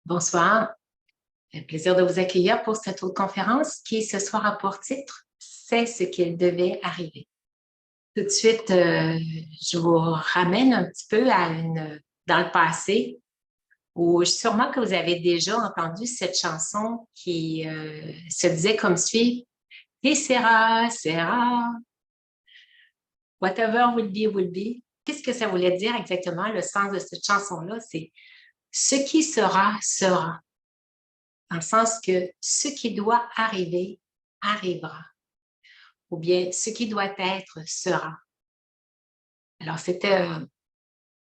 Bonsoir. Un plaisir de vous accueillir pour cette autre conférence qui, ce soir, a pour titre « C'est ce qu'il devait arriver ». Tout de suite, je vous ramène un petit peu dans le passé où sûrement que vous avez déjà entendu cette chanson qui se disait comme suit « Et sera, whatever will be ». Qu'est-ce que ça voulait dire exactement? Le sens de cette chanson-là, c'est « Ce qui sera, sera ». Dans le sens que ce qui doit arriver, arrivera. Ou bien ce qui doit être, sera. Alors, c'était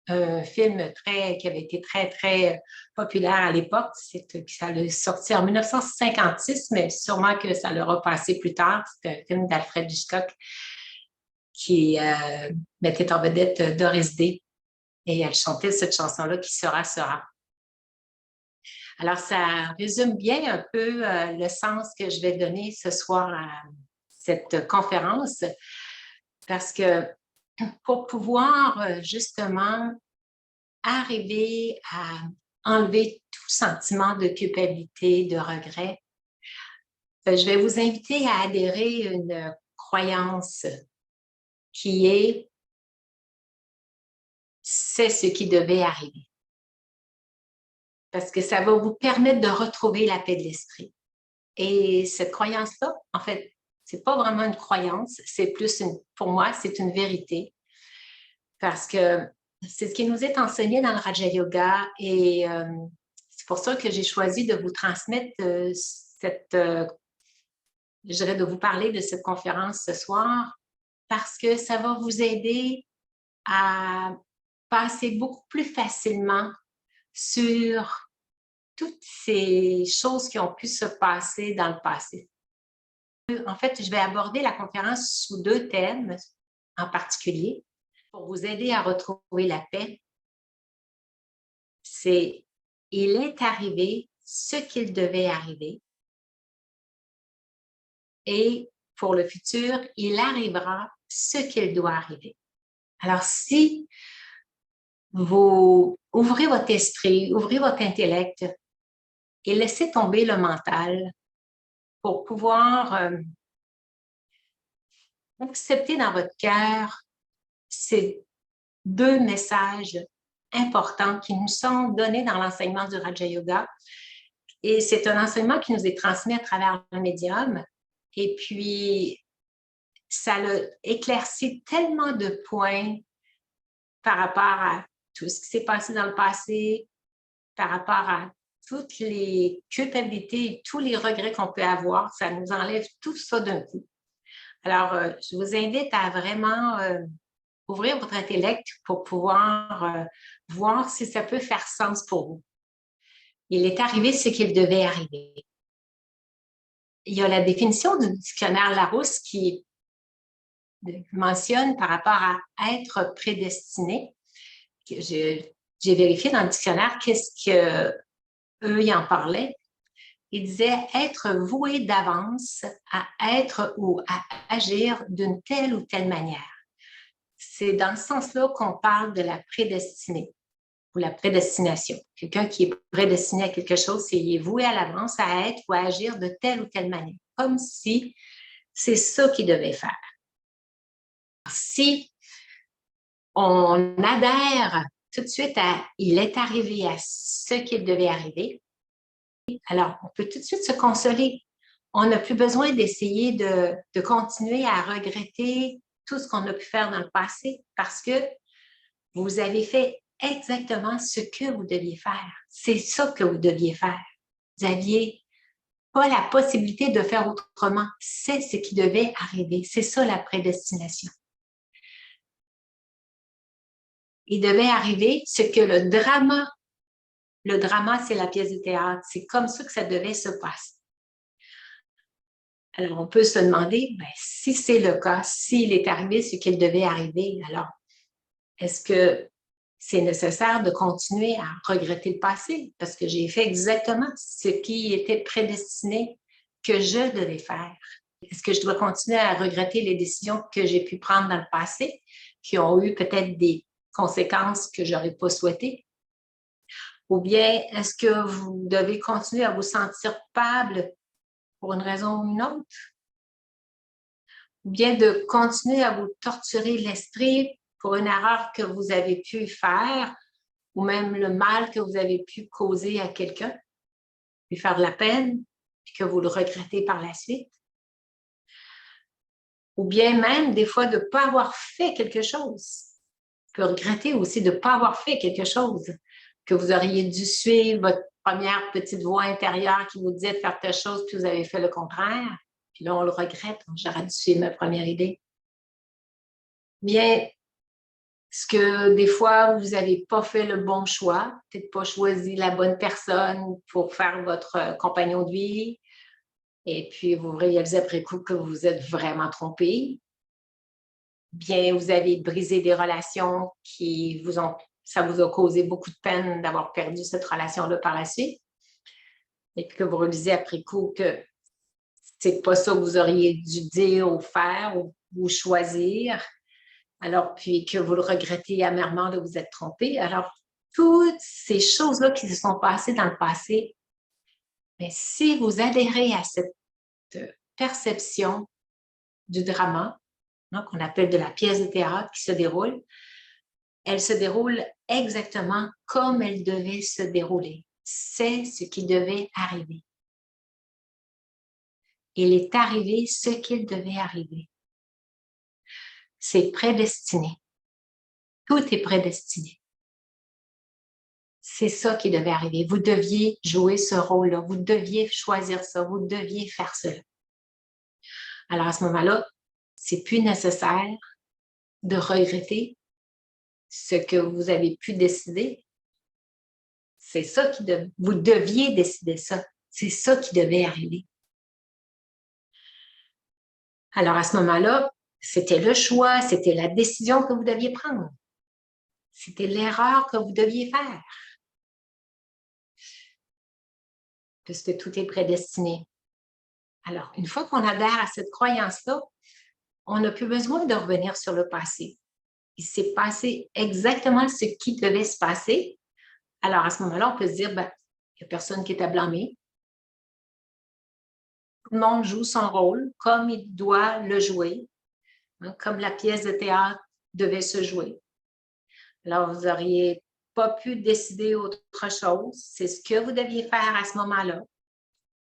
un film qui avait été très, très populaire à l'époque. Ça a sorti en 1956, mais sûrement que ça l'aura passé plus tard. C'était un film d'Alfred Hitchcock qui mettait en vedette Doris Day. Et elle chantait cette chanson-là qui sera, sera. Alors, ça résume bien un peu le sens que je vais donner ce soir à cette conférence, parce que pour pouvoir justement arriver à enlever tout sentiment de culpabilité, de regret, je vais vous inviter à adhérer à une croyance qui est « c'est ce qui devait arriver ». Parce que ça va vous permettre de retrouver la paix de l'esprit. Et cette croyance-là, en fait, c'est pas vraiment une croyance, c'est plus pour moi, c'est une vérité. Parce que c'est ce qui nous est enseigné dans le Raja Yoga et c'est pour ça que j'ai choisi de vous transmettre je dirais de vous parler de cette conférence ce soir, parce que ça va vous aider à passer beaucoup plus facilement sur toutes ces choses qui ont pu se passer dans le passé. En fait, je vais aborder la conférence sous deux thèmes en particulier pour vous aider à retrouver la paix. C'est « Il est arrivé ce qu'il devait arriver » et pour le futur, « Il arrivera ce qu'il doit arriver ». Alors, si vous ouvrez votre esprit, ouvrez votre intellect et laissez tomber le mental pour pouvoir accepter dans votre cœur ces deux messages importants qui nous sont donnés dans l'enseignement du Raja Yoga. Et c'est un enseignement qui nous est transmis à travers le médium. Et puis, ça a éclairci tellement de points par rapport à tout ce qui s'est passé dans le passé, par rapport à toutes les culpabilités et tous les regrets qu'on peut avoir. Ça nous enlève tout ça d'un coup. Alors, je vous invite à vraiment ouvrir votre intellect pour pouvoir voir si ça peut faire sens pour vous. Il est arrivé ce qu'il devait arriver. Il y a la définition du dictionnaire Larousse qui mentionne par rapport à être prédestiné. J'ai vérifié dans le dictionnaire qu'est-ce qu'eux y en parlaient. Il disait être voué d'avance à être ou à agir d'une telle ou telle manière. C'est dans ce sens-là qu'on parle de la prédestinée ou la prédestination. Quelqu'un qui est prédestiné à quelque chose, c'est qu'il est voué à l'avance à être ou à agir de telle ou telle manière, comme si c'est ça qu'il devait faire. Si on adhère tout de suite à « il est arrivé à ce qu'il devait arriver », alors on peut tout de suite se consoler. On n'a plus besoin d'essayer de continuer à regretter tout ce qu'on a pu faire dans le passé parce que vous avez fait exactement ce que vous deviez faire. C'est ça que vous deviez faire. Vous n'aviez pas la possibilité de faire autrement. C'est ce qui devait arriver. C'est ça la prédestination. Il devait arriver ce que le drama, c'est la pièce de théâtre. C'est comme ça que ça devait se passer. Alors, on peut se demander, si c'est le cas, s'il est arrivé ce qu'il devait arriver, alors, est-ce que c'est nécessaire de continuer à regretter le passé? Parce que j'ai fait exactement ce qui était prédestiné que je devais faire. Est-ce que je dois continuer à regretter les décisions que j'ai pu prendre dans le passé, qui ont eu peut-être des conséquences que je n'aurais pas souhaitées? Ou bien, est-ce que vous devez continuer à vous sentir coupable pour une raison ou une autre? Ou bien de continuer à vous torturer l'esprit pour une erreur que vous avez pu faire ou même le mal que vous avez pu causer à quelqu'un, lui faire de la peine, puis que vous le regrettez par la suite. Ou bien même, des fois, de ne pas avoir fait quelque chose. Vous pouvez regretter aussi de ne pas avoir fait quelque chose, que vous auriez dû suivre votre première petite voix intérieure qui vous disait de faire telle chose, puis vous avez fait le contraire. Puis là, on le regrette. J'aurais dû suivre ma première idée. Bien, est-ce que des fois, vous n'avez pas fait le bon choix, peut-être pas choisi la bonne personne pour faire votre compagnon de vie, et puis vous réalisez après coup que vous êtes vraiment trompé? Bien, vous avez brisé des relations qui vous ont, ça vous a causé beaucoup de peine d'avoir perdu cette relation-là par la suite, et puis que vous réalisez après coup que c'est pas ça que vous auriez dû dire ou faire ou choisir. Alors, puis que vous le regrettez amèrement de vous être trompé. Alors, toutes ces choses-là qui se sont passées dans le passé, mais si vous adhérez à cette perception du drama, hein, qu'on appelle de la pièce de théâtre qui se déroule, elle se déroule exactement comme elle devait se dérouler. C'est ce qui devait arriver. Il est arrivé ce qu'il devait arriver. C'est prédestiné. Tout est prédestiné. C'est ça qui devait arriver. Vous deviez jouer ce rôle-là. Vous deviez choisir ça. Vous deviez faire cela. Alors, à ce moment-là, c'est plus nécessaire de regretter ce que vous avez pu décider. C'est ça qui vous deviez décider ça. C'est ça qui devait arriver. Alors, à ce moment-là, c'était le choix, c'était la décision que vous deviez prendre. C'était l'erreur que vous deviez faire. Puisque tout est prédestiné. Alors, une fois qu'on adhère à cette croyance-là, on n'a plus besoin de revenir sur le passé. Il s'est passé exactement ce qui devait se passer. Alors, à ce moment-là, on peut se dire, ben, il n'y a personne qui est à blâmer. Tout le monde joue son rôle comme il doit le jouer, hein, comme la pièce de théâtre devait se jouer. Alors, vous n'auriez pas pu décider autre chose. C'est ce que vous deviez faire à ce moment-là.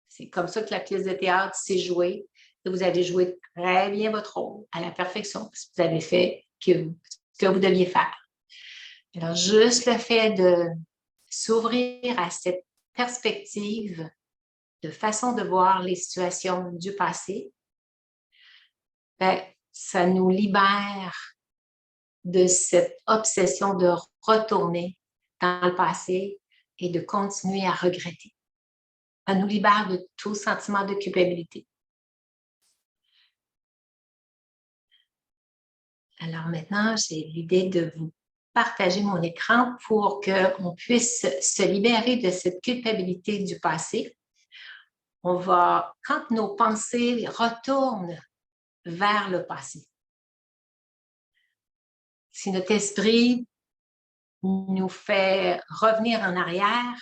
C'est comme ça que la pièce de théâtre s'est jouée. Et vous avez joué très bien votre rôle à la perfection, parce que vous avez fait ce que vous deviez faire. Alors, juste le fait de s'ouvrir à cette perspective de façon de voir les situations du passé, ben, ça nous libère de cette obsession de retourner dans le passé et de continuer à regretter. Ça nous libère de tout sentiment de culpabilité. Alors maintenant, j'ai l'idée de vous partager mon écran pour qu'on puisse se libérer de cette culpabilité du passé. On va, quand nos pensées retournent vers le passé, si notre esprit nous fait revenir en arrière,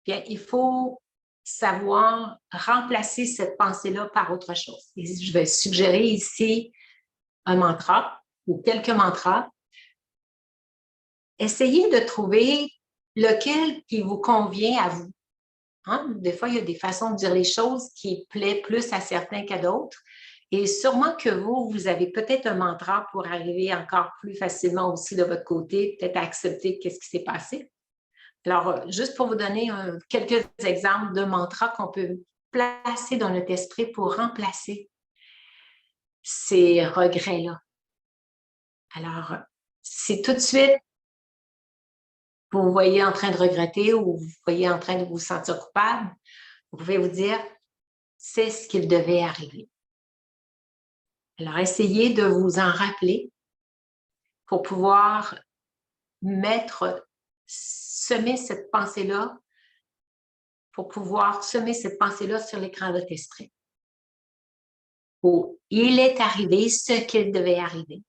bien, il faut savoir remplacer cette pensée-là par autre chose. Et je vais suggérer ici un mantra ou quelques mantras. Essayez de trouver lequel qui vous convient à vous. Hein? Des fois, il y a des façons de dire les choses qui plaisent plus à certains qu'à d'autres. Et sûrement que vous avez peut-être un mantra pour arriver encore plus facilement aussi de votre côté, peut-être à accepter qu'est-ce qui s'est passé. Alors, juste pour vous donner quelques exemples de mantras qu'on peut placer dans notre esprit pour remplacer ces regrets-là. Alors, si tout de suite, vous vous voyez en train de regretter ou vous voyez en train de vous sentir coupable, vous pouvez vous dire, c'est ce qu'il devait arriver. Alors, essayez de vous en rappeler pour pouvoir semer cette pensée-là, pour pouvoir semer cette pensée-là sur l'écran de votre esprit. Où il est arrivé ce qu'il devait arriver,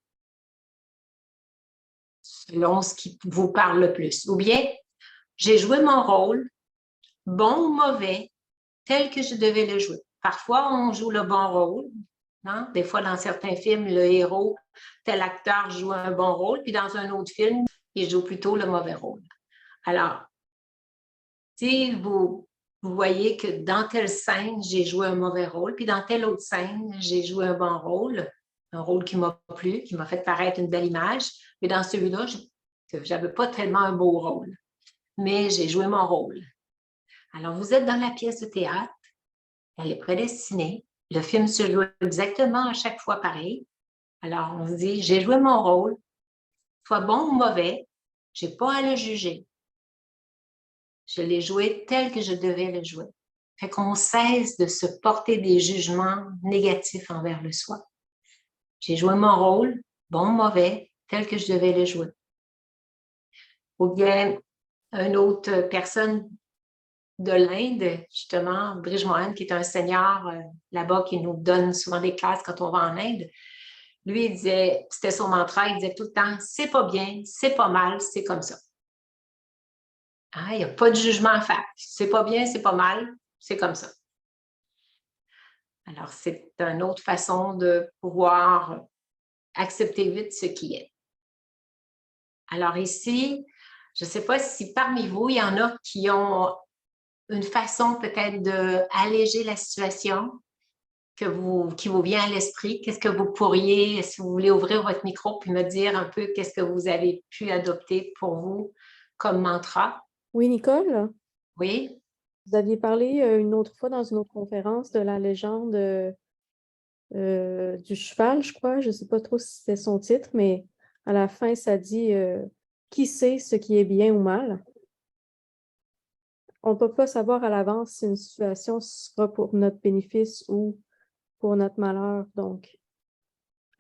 selon ce qui vous parle le plus. Ou bien, j'ai joué mon rôle, bon ou mauvais, tel que je devais le jouer. Parfois, on joue le bon rôle. Hein? Des fois, dans certains films, le héros, tel acteur joue un bon rôle, puis dans un autre film, il joue plutôt le mauvais rôle. Alors, si vous voyez que dans telle scène, j'ai joué un mauvais rôle, puis dans telle autre scène, j'ai joué un bon rôle, un rôle qui m'a plu, qui m'a fait paraître une belle image, mais dans celui-là, je n'avais pas tellement un beau rôle, mais j'ai joué mon rôle. Alors, vous êtes dans la pièce de théâtre, elle est prédestinée, le film se joue exactement à chaque fois pareil. Alors, on se dit, j'ai joué mon rôle, soit bon ou mauvais, je n'ai pas à le juger. Je l'ai joué tel que je devais le jouer. Fait qu'on cesse de se porter des jugements négatifs envers le soi. J'ai joué mon rôle, bon ou mauvais, tel que je devais le jouer. Ou bien, une autre personne de l'Inde, justement, Brij Mohan, qui est un seigneur là-bas qui nous donne souvent des classes quand on va en Inde, lui, il disait, c'était son mantra, il disait tout le temps, c'est pas bien, c'est pas mal, c'est comme ça. Hein, il n'y a pas de jugement à faire. C'est pas bien, c'est pas mal, c'est comme ça. Alors, c'est une autre façon de pouvoir accepter vite ce qui est. Alors ici, je ne sais pas si parmi vous, il y en a qui ont une façon peut-être d'alléger la situation qui vous vient à l'esprit. Qu'est-ce que vous pourriez, si vous voulez ouvrir votre micro puis me dire un peu qu'est-ce que vous avez pu adopter pour vous comme mantra? Oui, Nicole, Oui? vous aviez parlé une autre fois dans une autre conférence de la légende du cheval, je crois. Je ne sais pas trop si c'était son titre, mais à la fin, ça dit qui sait ce qui est bien ou mal. On ne peut pas savoir à l'avance si une situation sera pour notre bénéfice ou pour notre malheur. Donc,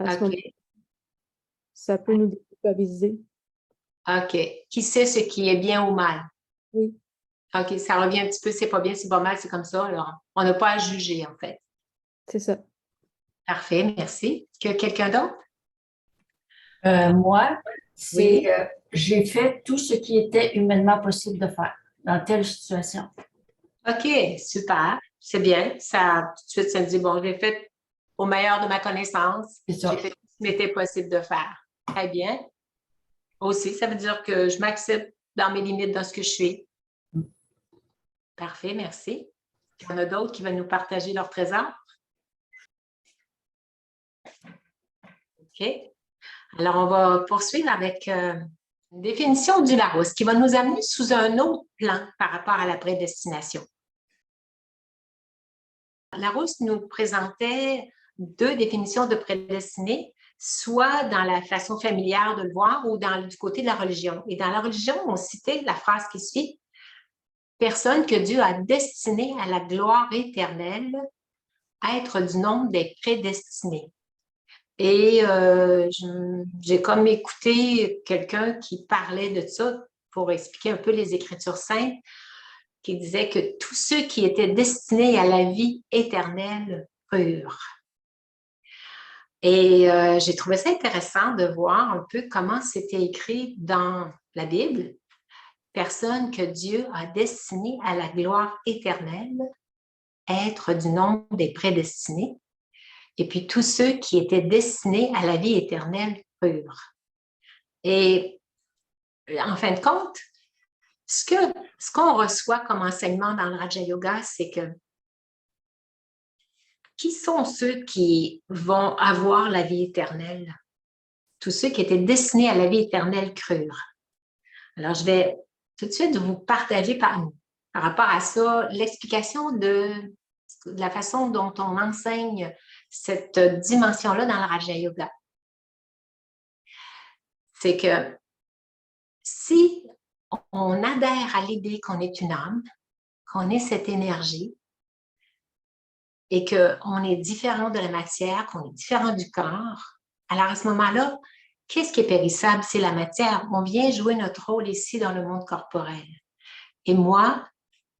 à ce moment, OK. ça peut nous déculpabiliser. OK. Qui sait ce qui est bien ou mal? Oui, OK, ça revient un petit peu, c'est pas bien, c'est pas mal, c'est comme ça. Alors, on n'a pas à juger, en fait. c'est ça. Parfait, merci. Est-ce qu'il y a quelqu'un d'autre? Moi, Oui. j'ai fait tout ce qui était humainement possible de faire dans telle situation. OK, super. C'est bien. Ça, tout de suite, ça me dit, bon, j'ai fait au meilleur de ma connaissance. C'est ça. J'ai fait tout ce qui m'était possible de faire. Très bien. Aussi, ça veut dire que je m'accepte dans mes limites, dans ce que je suis. Parfait, merci. Il y en a d'autres qui veulent nous partager leur trésor. OK. Alors, on va poursuivre avec une définition du Larousse qui va nous amener sous un autre plan par rapport à la prédestination. Larousse nous présentait deux définitions de prédestiné, soit dans la façon familière de le voir ou du côté de la religion. Et dans la religion, on citait la phrase qui suit, « Personne que Dieu a destiné à la gloire éternelle, être du nombre des prédestinés. » Et j'ai comme écouté quelqu'un qui parlait de ça pour expliquer un peu les Écritures saintes, qui disait que tous ceux qui étaient destinés à la vie éternelle pure. Et j'ai trouvé ça intéressant de voir un peu comment c'était écrit dans la Bible. Personne que Dieu a destiné à la gloire éternelle, être du nombre des prédestinés, et puis tous ceux qui étaient destinés à la vie éternelle pure. Et en fin de compte, ce qu'on reçoit comme enseignement dans le Raja Yoga, c'est que qui sont ceux qui vont avoir la vie éternelle? Tous ceux qui étaient destinés à la vie éternelle crurent. Alors, je vais tout de suite vous partager par rapport à ça l'explication de la façon dont on enseigne cette dimension-là dans le Raja Yoga. C'est que si on adhère à l'idée qu'on est une âme, qu'on est cette énergie et qu'on est différent de la matière, qu'on est différent du corps, alors à ce moment-là, qu'est-ce qui est périssable? C'est la matière. On vient jouer notre rôle ici dans le monde corporel. Et moi,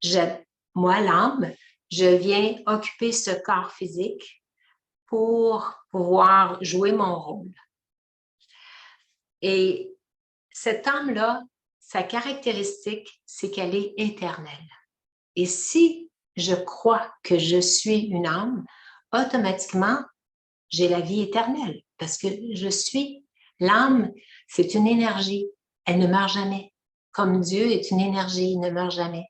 l'âme, je viens occuper ce corps physique pour pouvoir jouer mon rôle. Et cette âme-là, sa caractéristique, c'est qu'elle est éternelle. Et si je crois que je suis une âme, automatiquement, j'ai la vie éternelle parce que je suis l'âme, c'est une énergie, elle ne meurt jamais. Comme Dieu est une énergie, il ne meurt jamais.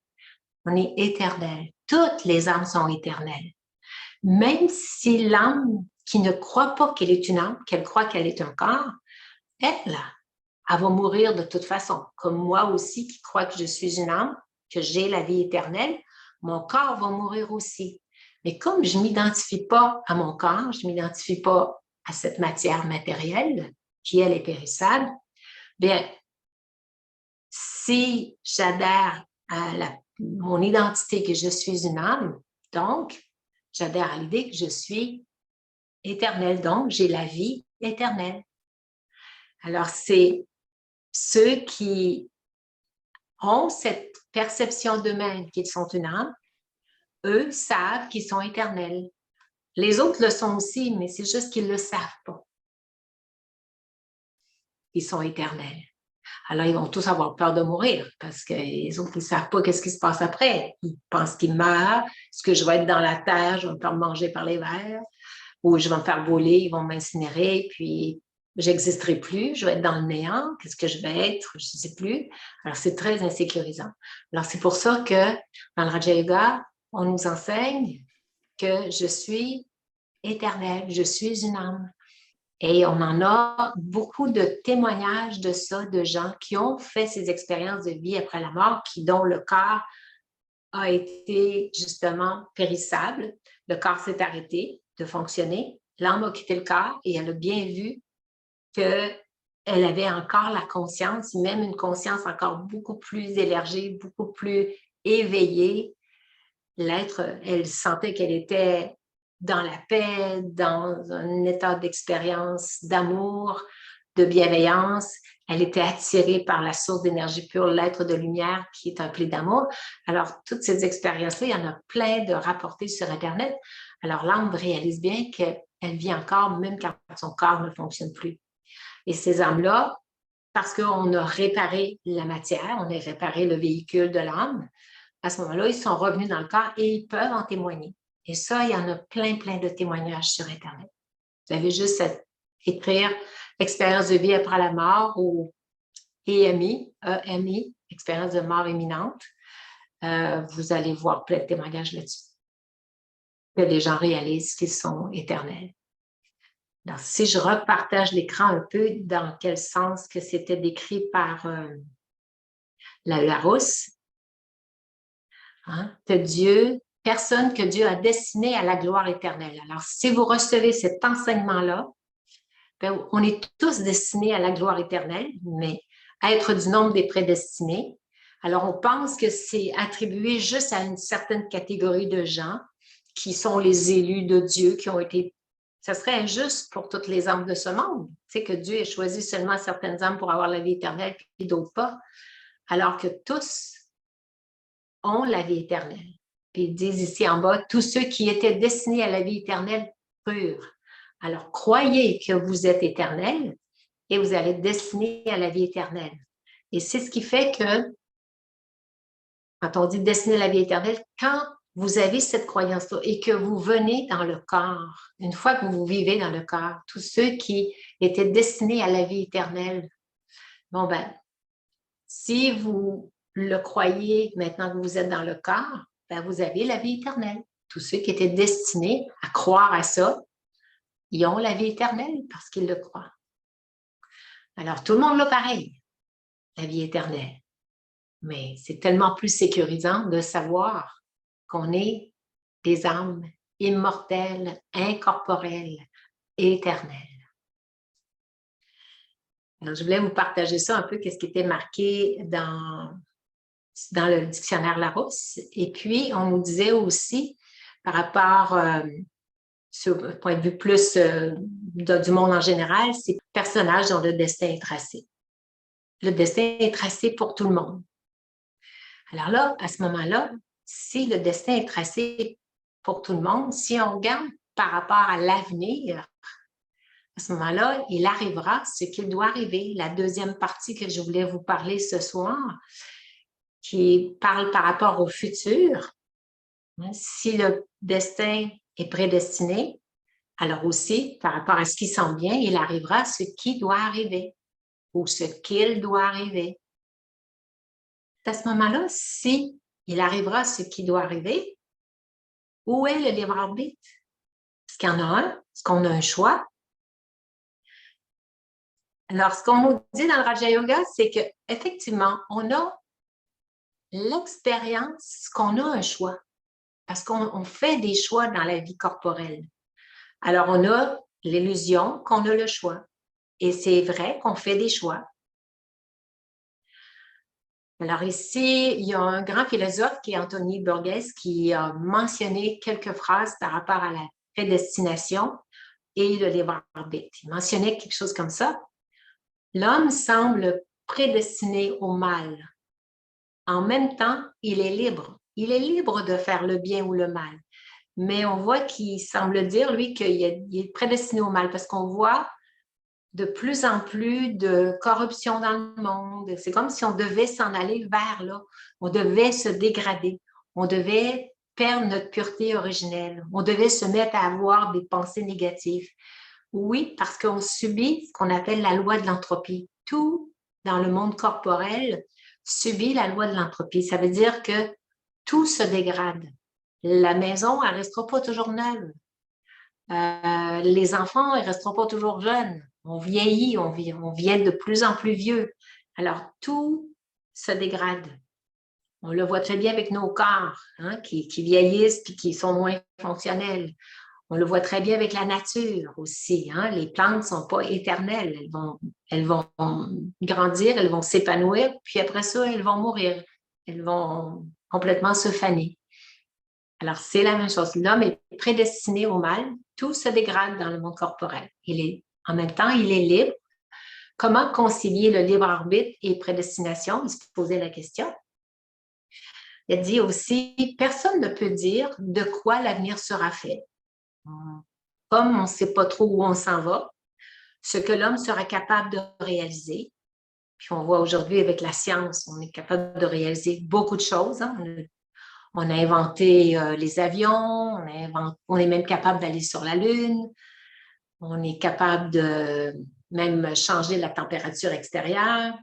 On est éternel. Toutes les âmes sont éternelles. Même si l'âme qui ne croit pas qu'elle est une âme, qu'elle croit qu'elle est un corps, elle va mourir de toute façon. Comme moi aussi qui crois que je suis une âme, que j'ai la vie éternelle, mon corps va mourir aussi. Mais comme je ne m'identifie pas à mon corps, je ne m'identifie pas à cette matière matérielle qui, elle, est périssable, bien, si j'adhère à mon identité que je suis une âme, donc, j'adhère à l'idée que je suis éternelle, donc j'ai la vie éternelle. Alors, c'est ceux qui ont cette perception d'eux-mêmes qu'ils sont une âme, eux savent qu'ils sont éternels. Les autres le sont aussi, mais c'est juste qu'ils ne le savent pas. Ils sont éternels. Alors, ils vont tous avoir peur de mourir parce que les autres, ils ne savent pas qu'est-ce qui se passe après. Ils pensent qu'ils meurent. Est-ce que je vais être dans la terre, je vais me faire manger par les vers, ou je vais me faire brûler, ils vont m'incinérer, puis j'existerai plus, je vais être dans le néant. Qu'est-ce que je vais être? Je ne sais plus. Alors, c'est très insécurisant. Alors, c'est pour ça que dans le Raja Yoga, on nous enseigne que je suis éternelle, je suis une âme. Et on en a beaucoup de témoignages de ça, de gens qui ont fait ces expériences de vie après la mort, dont le corps a été justement périssable. Le corps s'est arrêté de fonctionner. L'âme a quitté le corps et elle a bien vu qu'elle avait encore la conscience, même une conscience encore beaucoup plus élargie, beaucoup plus éveillée. L'être, elle sentait qu'elle était dans la paix, dans un état d'expérience, d'amour, de bienveillance. Elle était attirée par la source d'énergie pure, l'être de lumière qui est un pli d'amour. Alors, toutes ces expériences-là, il y en a plein de rapportées sur Internet. Alors, l'âme réalise bien qu'elle vit encore, même quand son corps ne fonctionne plus. Et ces âmes-là, parce qu'on a réparé la matière, on a réparé le véhicule de l'âme, à ce moment-là, ils sont revenus dans le corps et ils peuvent en témoigner. Et ça, il y en a plein de témoignages sur Internet. Vous avez juste à écrire expérience de vie après la mort ou EMI, EMI, expérience de mort imminente. Vous allez voir plein de témoignages là-dessus. Que les gens réalisent qu'ils sont éternels. Alors, si je repartage l'écran un peu, dans quel sens que c'était décrit par Larousse, hein, que Dieu, personne que Dieu a destiné à la gloire éternelle. Alors, si vous recevez cet enseignement-là, bien, on est tous destinés à la gloire éternelle, mais être du nombre des prédestinés. Alors, on pense que c'est attribué juste à une certaine catégorie de gens qui sont les élus de Dieu, qui ont été... Ça serait injuste pour toutes les âmes de ce monde. Tu sais, que Dieu ait choisi seulement certaines âmes pour avoir la vie éternelle, puis d'autres pas. Alors que tous ont la vie éternelle. Puis ils disent ici en bas, tous ceux qui étaient destinés à la vie éternelle pure. Alors, croyez que vous êtes éternel et vous allez être destinés à la vie éternelle. Et c'est ce qui fait que, quand on dit destiné à la vie éternelle, quand vous avez cette croyance-là et que vous venez dans le corps, une fois que vous vivez dans le corps, tous ceux qui étaient destinés à la vie éternelle, bon ben, si vous le croyez maintenant que vous êtes dans le corps, ben vous avez la vie éternelle. Tous ceux qui étaient destinés à croire à ça, ils ont la vie éternelle parce qu'ils le croient. Alors, tout le monde l'a pareil, la vie éternelle. Mais c'est tellement plus sécurisant de savoir qu'on est des âmes immortelles, incorporelles, éternelles. Alors, je voulais vous partager ça un peu, qu'est-ce qui était marqué dans le dictionnaire Larousse. Et puis, on nous disait aussi, par rapport, sur le point de vue plus du monde en général, c'est personnages dont le destin est tracé. Le destin est tracé pour tout le monde. Alors là, à ce moment-là, si le destin est tracé pour tout le monde, si on regarde par rapport à l'avenir, À ce moment-là, il arrivera ce qu'il doit arriver. La deuxième partie que je voulais vous parler ce soir, qui parle par rapport au futur. Si le destin est prédestiné, alors aussi, par rapport à ce qui s'en vient, il arrivera ce qui doit arriver ou ce qu'il doit arriver. À ce moment-là, si il arrivera ce qui doit arriver, où est le libre arbitre? Est-ce qu'il y en a un? Est-ce qu'on a un choix? Alors, ce qu'on nous dit dans le Raja Yoga, c'est qu'effectivement, on a l'expérience qu'on a un choix parce qu'on fait des choix dans la vie corporelle. Alors, on a l'illusion qu'on a le choix. Et c'est vrai qu'on fait des choix. Alors ici, il y a un grand philosophe qui est Anthony Burgess qui a mentionné quelques phrases par rapport à la prédestination et le libre arbitre. Il mentionnait quelque chose comme ça. L'homme semble prédestiné au mal. En même temps, il est libre. Il est libre de faire le bien ou le mal. Mais on voit qu'il semble dire, lui, qu'il est prédestiné au mal parce qu'on voit de plus en plus de corruption dans le monde. C'est comme si on devait s'en aller vers là. On devait se dégrader. On devait perdre notre pureté originelle. On devait se mettre à avoir des pensées négatives. Oui, parce qu'on subit ce qu'on appelle la loi de l'entropie. Tout dans le monde corporel subit la loi de l'entropie. Ça veut dire que tout se dégrade. La maison, elle ne restera pas toujours neuve. Les enfants, ils ne resteront pas toujours jeunes. On vieillit, on vient de plus en plus vieux. Alors, tout se dégrade. On le voit très bien avec nos corps qui vieillissent et qui sont moins fonctionnels. On le voit très bien avec la nature aussi. Les plantes ne sont pas éternelles. Elles vont grandir, elles vont s'épanouir, puis après ça, elles vont mourir. Elles vont complètement se faner. Alors, c'est la même chose. L'homme est prédestiné au mal. Tout se dégrade dans le monde corporel. En même temps, il est libre. Comment concilier le libre arbitre et prédestination? Il se posait la question. Il a dit aussi, personne ne peut dire de quoi l'avenir sera fait. Comme on ne sait pas trop où on s'en va, ce que l'homme sera capable de réaliser. Puis on voit aujourd'hui avec la science, on est capable de réaliser beaucoup de choses. On a inventé les avions, on est même capable d'aller sur la Lune, on est capable de même changer la température extérieure.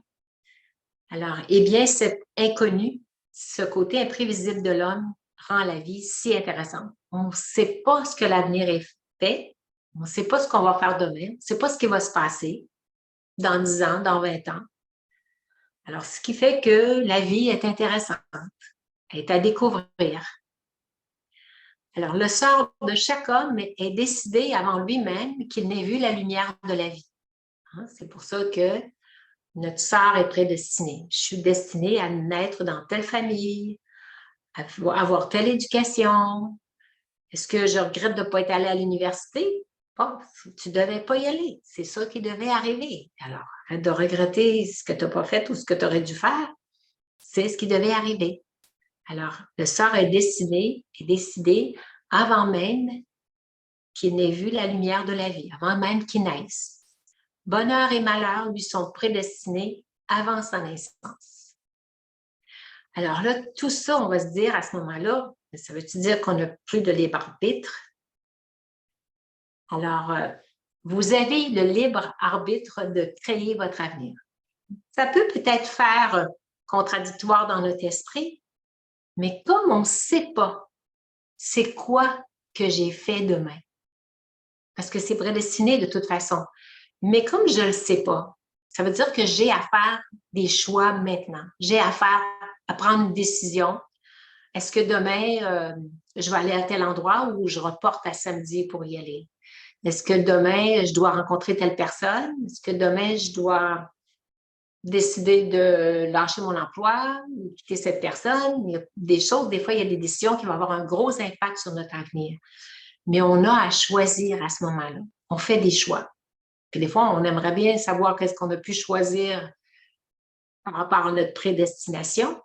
Alors, eh bien, cet inconnu, ce côté imprévisible de l'homme rend la vie si intéressante. On ne sait pas ce que l'avenir est fait, on ne sait pas ce qu'on va faire demain, on ne sait pas ce qui va se passer dans 10 ans, dans 20 ans. Alors, ce qui fait que la vie est intéressante, est à découvrir. Alors, le sort de chaque homme est décidé avant lui-même qu'il n'ait vu la lumière de la vie. C'est pour ça que notre sort est prédestiné. Je suis destinée à naître dans telle famille, à avoir telle éducation. Est-ce que je regrette de ne pas être allée à l'université? Bon, tu ne devais pas y aller. C'est ça qui devait arriver. Alors, de regretter ce que tu n'as pas fait ou ce que tu aurais dû faire, c'est ce qui devait arriver. Alors, le sort est décidé avant même qu'il n'ait vu la lumière de la vie, avant même qu'il naisse. Bonheur et malheur lui sont prédestinés avant sa naissance. Alors là, tout ça, on va se dire à ce moment-là, ça veut-tu dire qu'on n'a plus de libre arbitre? Alors, vous avez le libre arbitre de créer votre avenir. Ça peut peut-être faire contradictoire dans notre esprit, mais comme on ne sait pas c'est quoi que j'ai fait demain, parce que c'est prédestiné de toute façon, mais comme je ne le sais pas, ça veut dire que j'ai à faire des choix maintenant. J'ai à prendre une décision. Est-ce que demain, je vais aller à tel endroit ou je reporte à samedi pour y aller? Est-ce que demain, je dois rencontrer telle personne? Est-ce que demain, je dois décider de lâcher mon emploi ou quitter cette personne? Il y a des choses, des fois, il y a des décisions qui vont avoir un gros impact sur notre avenir. Mais on a à choisir à ce moment-là. On fait des choix. Puis des fois, on aimerait bien savoir qu'est-ce qu'on a pu choisir par rapport à notre prédestination,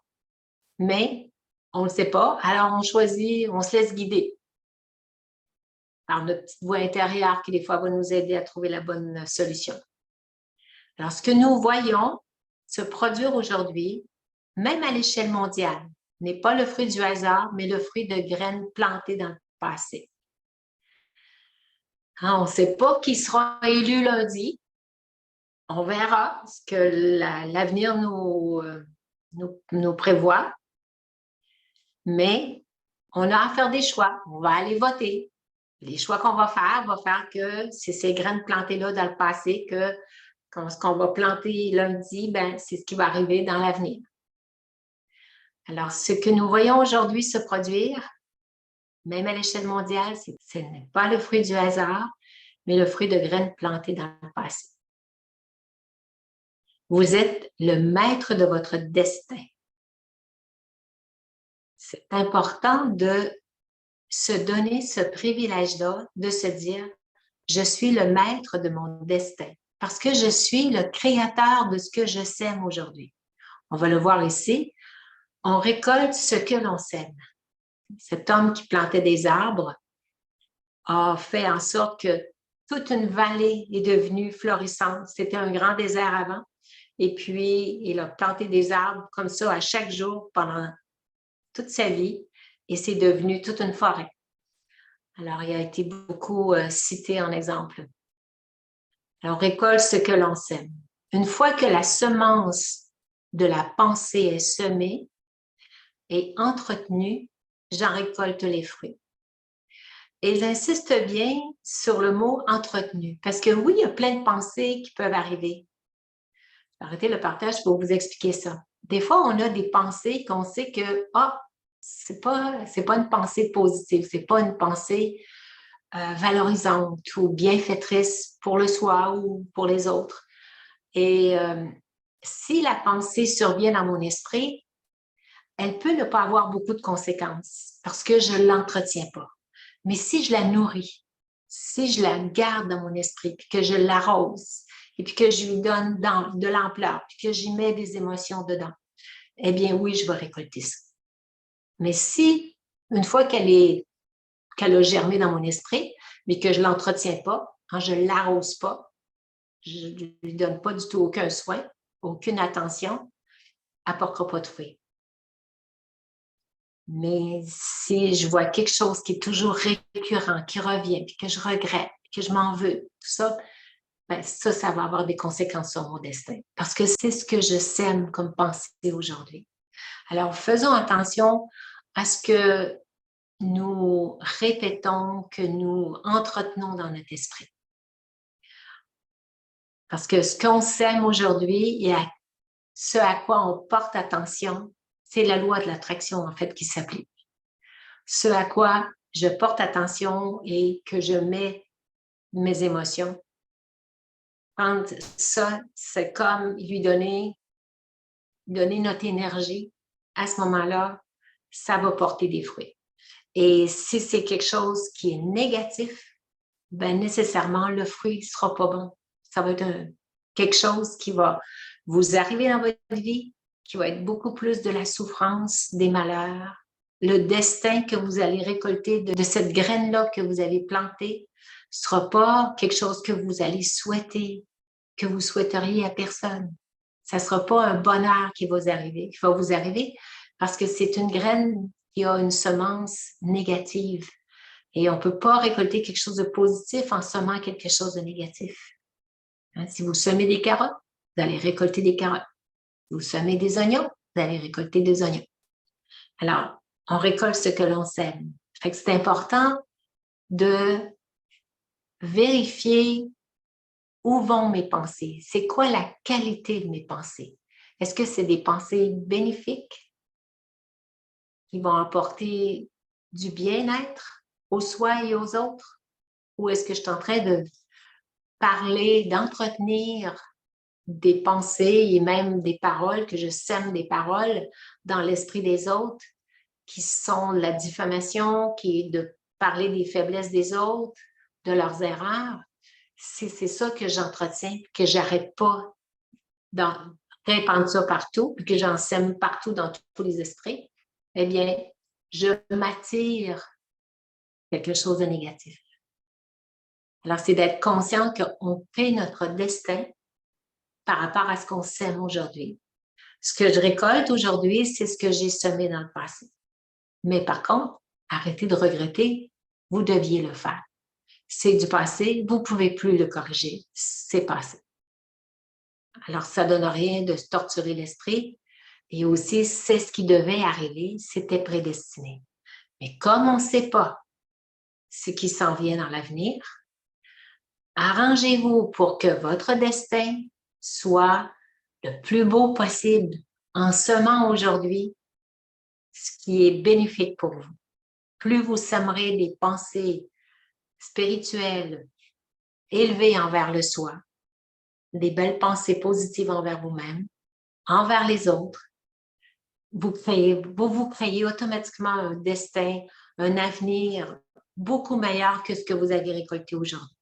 mais on ne le sait pas. Alors, on choisit, on se laisse guider. par notre petite voix intérieure qui, des fois, va nous aider à trouver la bonne solution. Alors, ce que nous voyons se produire aujourd'hui, même à l'échelle mondiale, n'est pas le fruit du hasard, mais le fruit de graines plantées dans le passé. On ne sait pas qui sera élu lundi. On verra ce que l'avenir nous prévoit. Mais on a à faire des choix. On va aller voter. Les choix qu'on va faire que c'est ces graines plantées-là dans le passé que ce qu'on va planter lundi, ben, c'est ce qui va arriver dans l'avenir. Alors, ce que nous voyons aujourd'hui se produire, même à l'échelle mondiale, ce n'est pas le fruit du hasard, mais le fruit de graines plantées dans le passé. Vous êtes le maître de votre destin. C'est important de se donner ce privilège-là, de se dire, je suis le maître de mon destin, parce que je suis le créateur de ce que je sème aujourd'hui. On va le voir ici, on récolte ce que l'on sème. Cet homme qui plantait des arbres a fait en sorte que toute une vallée est devenue florissante. C'était un grand désert avant. Et puis, il a planté des arbres comme ça à chaque jour pendant toute sa vie. Et c'est devenu toute une forêt. Alors, il a été beaucoup cité en exemple. Alors, on récolte ce que l'on sème. Une fois que la semence de la pensée est semée et entretenue, j'en récolte les fruits. Et j'insiste bien sur le mot « entretenu » parce que oui, il y a plein de pensées qui peuvent arriver. Arrêtez le partage pour vous expliquer ça. Des fois, on a des pensées qu'on sait que c'est pas une pensée positive, c'est pas une pensée valorisante ou bienfaitrice pour le soi ou pour les autres. Et si la pensée survient dans mon esprit, elle peut ne pas avoir beaucoup de conséquences parce que je ne l'entretiens pas. Mais si je la nourris, si je la garde dans mon esprit, puis que je l'arrose, et puis que je lui donne de l'ampleur, puis que j'y mets des émotions dedans, eh bien oui, je vais récolter ça. Mais si, une fois qu'elle a germé dans mon esprit, mais que je ne l'entretiens pas, quand je ne l'arrose pas, je ne lui donne pas du tout aucun soin, aucune attention, elle ne portera pas de fruits. Mais si je vois quelque chose qui est toujours récurrent, qui revient, puis que je regrette, puis que je m'en veux, tout ça, ben ça va avoir des conséquences sur mon destin. Parce que c'est ce que je sème comme pensée aujourd'hui. Alors, faisons attention à ce que nous répétons, que nous entretenons dans notre esprit. Parce que ce qu'on sème aujourd'hui et ce à quoi on porte attention, c'est la loi de l'attraction, en fait, qui s'applique. Ce à quoi je porte attention et que je mets mes émotions. Quand ça, c'est comme lui donner notre énergie, à ce moment-là, ça va porter des fruits. Et si c'est quelque chose qui est négatif, ben nécessairement, le fruit ne sera pas bon. Ça va être quelque chose qui va vous arriver dans votre vie, qui va être beaucoup plus de la souffrance, des malheurs, le destin que vous allez récolter de cette graine-là que vous avez plantée ne sera pas quelque chose que vous allez souhaiter, que vous souhaiteriez à personne. Ça ne sera pas un bonheur qui va vous arriver parce que c'est une graine qui a une semence négative. Et on ne peut pas récolter quelque chose de positif en semant quelque chose de négatif. Si vous semez des carottes, vous allez récolter des carottes. Si vous semez des oignons, vous allez récolter des oignons. Alors, on récolte ce que l'on sème. Fait que c'est important de vérifier où vont mes pensées. C'est quoi la qualité de mes pensées? Est-ce que c'est des pensées bénéfiques qui vont apporter du bien-être aux soi et aux autres? Ou est-ce que je suis en train de parler, d'entretenir des pensées et même des paroles, que je sème des paroles dans l'esprit des autres qui sont la diffamation, qui est de parler des faiblesses des autres, de leurs erreurs? C'est ça que j'entretiens, que j'arrête pas de répandre ça partout, puis que j'en sème partout dans tous les esprits, eh bien, je m'attire quelque chose de négatif. Alors, c'est d'être conscient qu'on fait notre destin par rapport à ce qu'on sème aujourd'hui. Ce que je récolte aujourd'hui, c'est ce que j'ai semé dans le passé. Mais par contre, arrêtez de regretter, vous deviez le faire. C'est du passé, vous ne pouvez plus le corriger, c'est passé. Alors, ça ne donne rien de se torturer l'esprit. Et aussi, c'est ce qui devait arriver, c'était prédestiné. Mais comme on ne sait pas ce qui s'en vient dans l'avenir, arrangez-vous pour que votre destin soit le plus beau possible en semant aujourd'hui ce qui est bénéfique pour vous. Plus vous sèmerez des pensées spirituelles élevées envers le soi, des belles pensées positives envers vous-même, envers les autres, vous créez automatiquement un destin, un avenir beaucoup meilleur que ce que vous avez récolté aujourd'hui.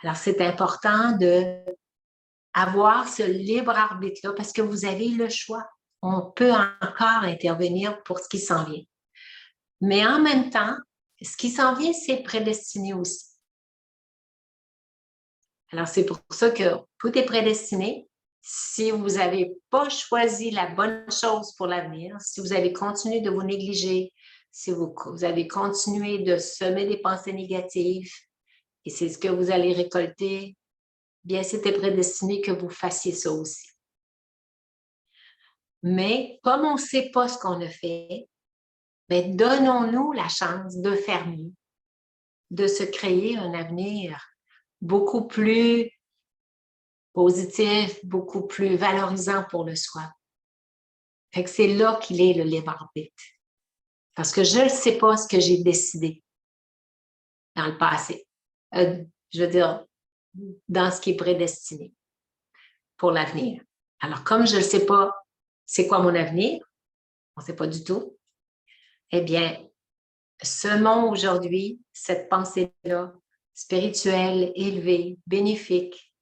Alors, c'est important d'avoir ce libre arbitre-là parce que vous avez le choix. On peut encore intervenir pour ce qui s'en vient. Mais en même temps, ce qui s'en vient, c'est prédestiné aussi. Alors, c'est pour ça que tout est prédestiné. Si vous n'avez pas choisi la bonne chose pour l'avenir, si vous avez continué de vous négliger, si vous avez continué de semer des pensées négatives, et c'est ce que vous allez récolter, bien, c'était prédestiné que vous fassiez ça aussi. Mais comme on ne sait pas ce qu'on a fait, bien, donnons-nous la chance de faire mieux, de se créer un avenir beaucoup plus positif, beaucoup plus valorisant pour le soi. Fait que c'est là qu'il est le libre arbitre. Parce que je ne sais pas ce que j'ai décidé dans le passé. Je veux dire, dans ce qui est prédestiné pour l'avenir. Alors, comme je ne sais pas c'est quoi mon avenir, on ne sait pas du tout, eh bien, semons aujourd'hui cette pensée-là spirituelle, élevée, bénéfique,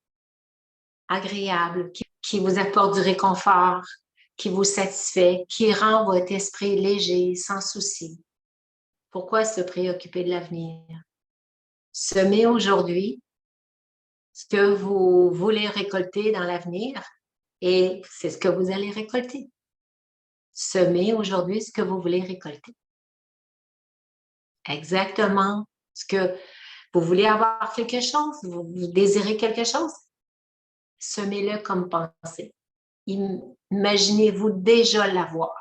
agréable, qui vous apporte du réconfort, qui vous satisfait, qui rend votre esprit léger, sans souci. Pourquoi se préoccuper de l'avenir? Semez aujourd'hui ce que vous voulez récolter dans l'avenir et c'est ce que vous allez récolter. Semez aujourd'hui ce que vous voulez récolter. Exactement ce que vous voulez avoir quelque chose, vous désirez quelque chose, semez-le comme pensée. Imaginez-vous déjà l'avoir.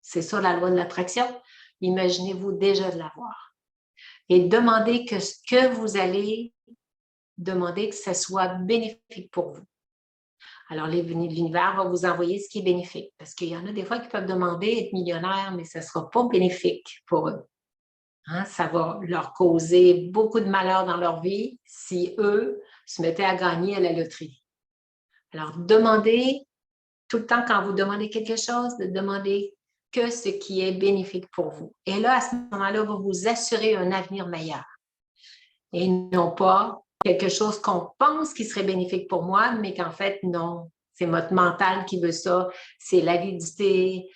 C'est ça la loi de l'attraction. Imaginez-vous déjà de l'avoir. Et demandez que ce que vous allez demander, que ce soit bénéfique pour vous. Alors, l'univers va vous envoyer ce qui est bénéfique. Parce qu'il y en a des fois qui peuvent demander être millionnaire, mais ce ne sera pas bénéfique pour eux. Hein? Ça va leur causer beaucoup de malheur dans leur vie si eux se mettaient à gagner à la loterie. Alors, demandez tout le temps quand vous demandez quelque chose, de demander que ce qui est bénéfique pour vous. Et là, à ce moment-là, vous vous assurez un avenir meilleur. Et non pas quelque chose qu'on pense qui serait bénéfique pour moi, mais qu'en fait, non. C'est votre mental qui veut ça. C'est l'avidité,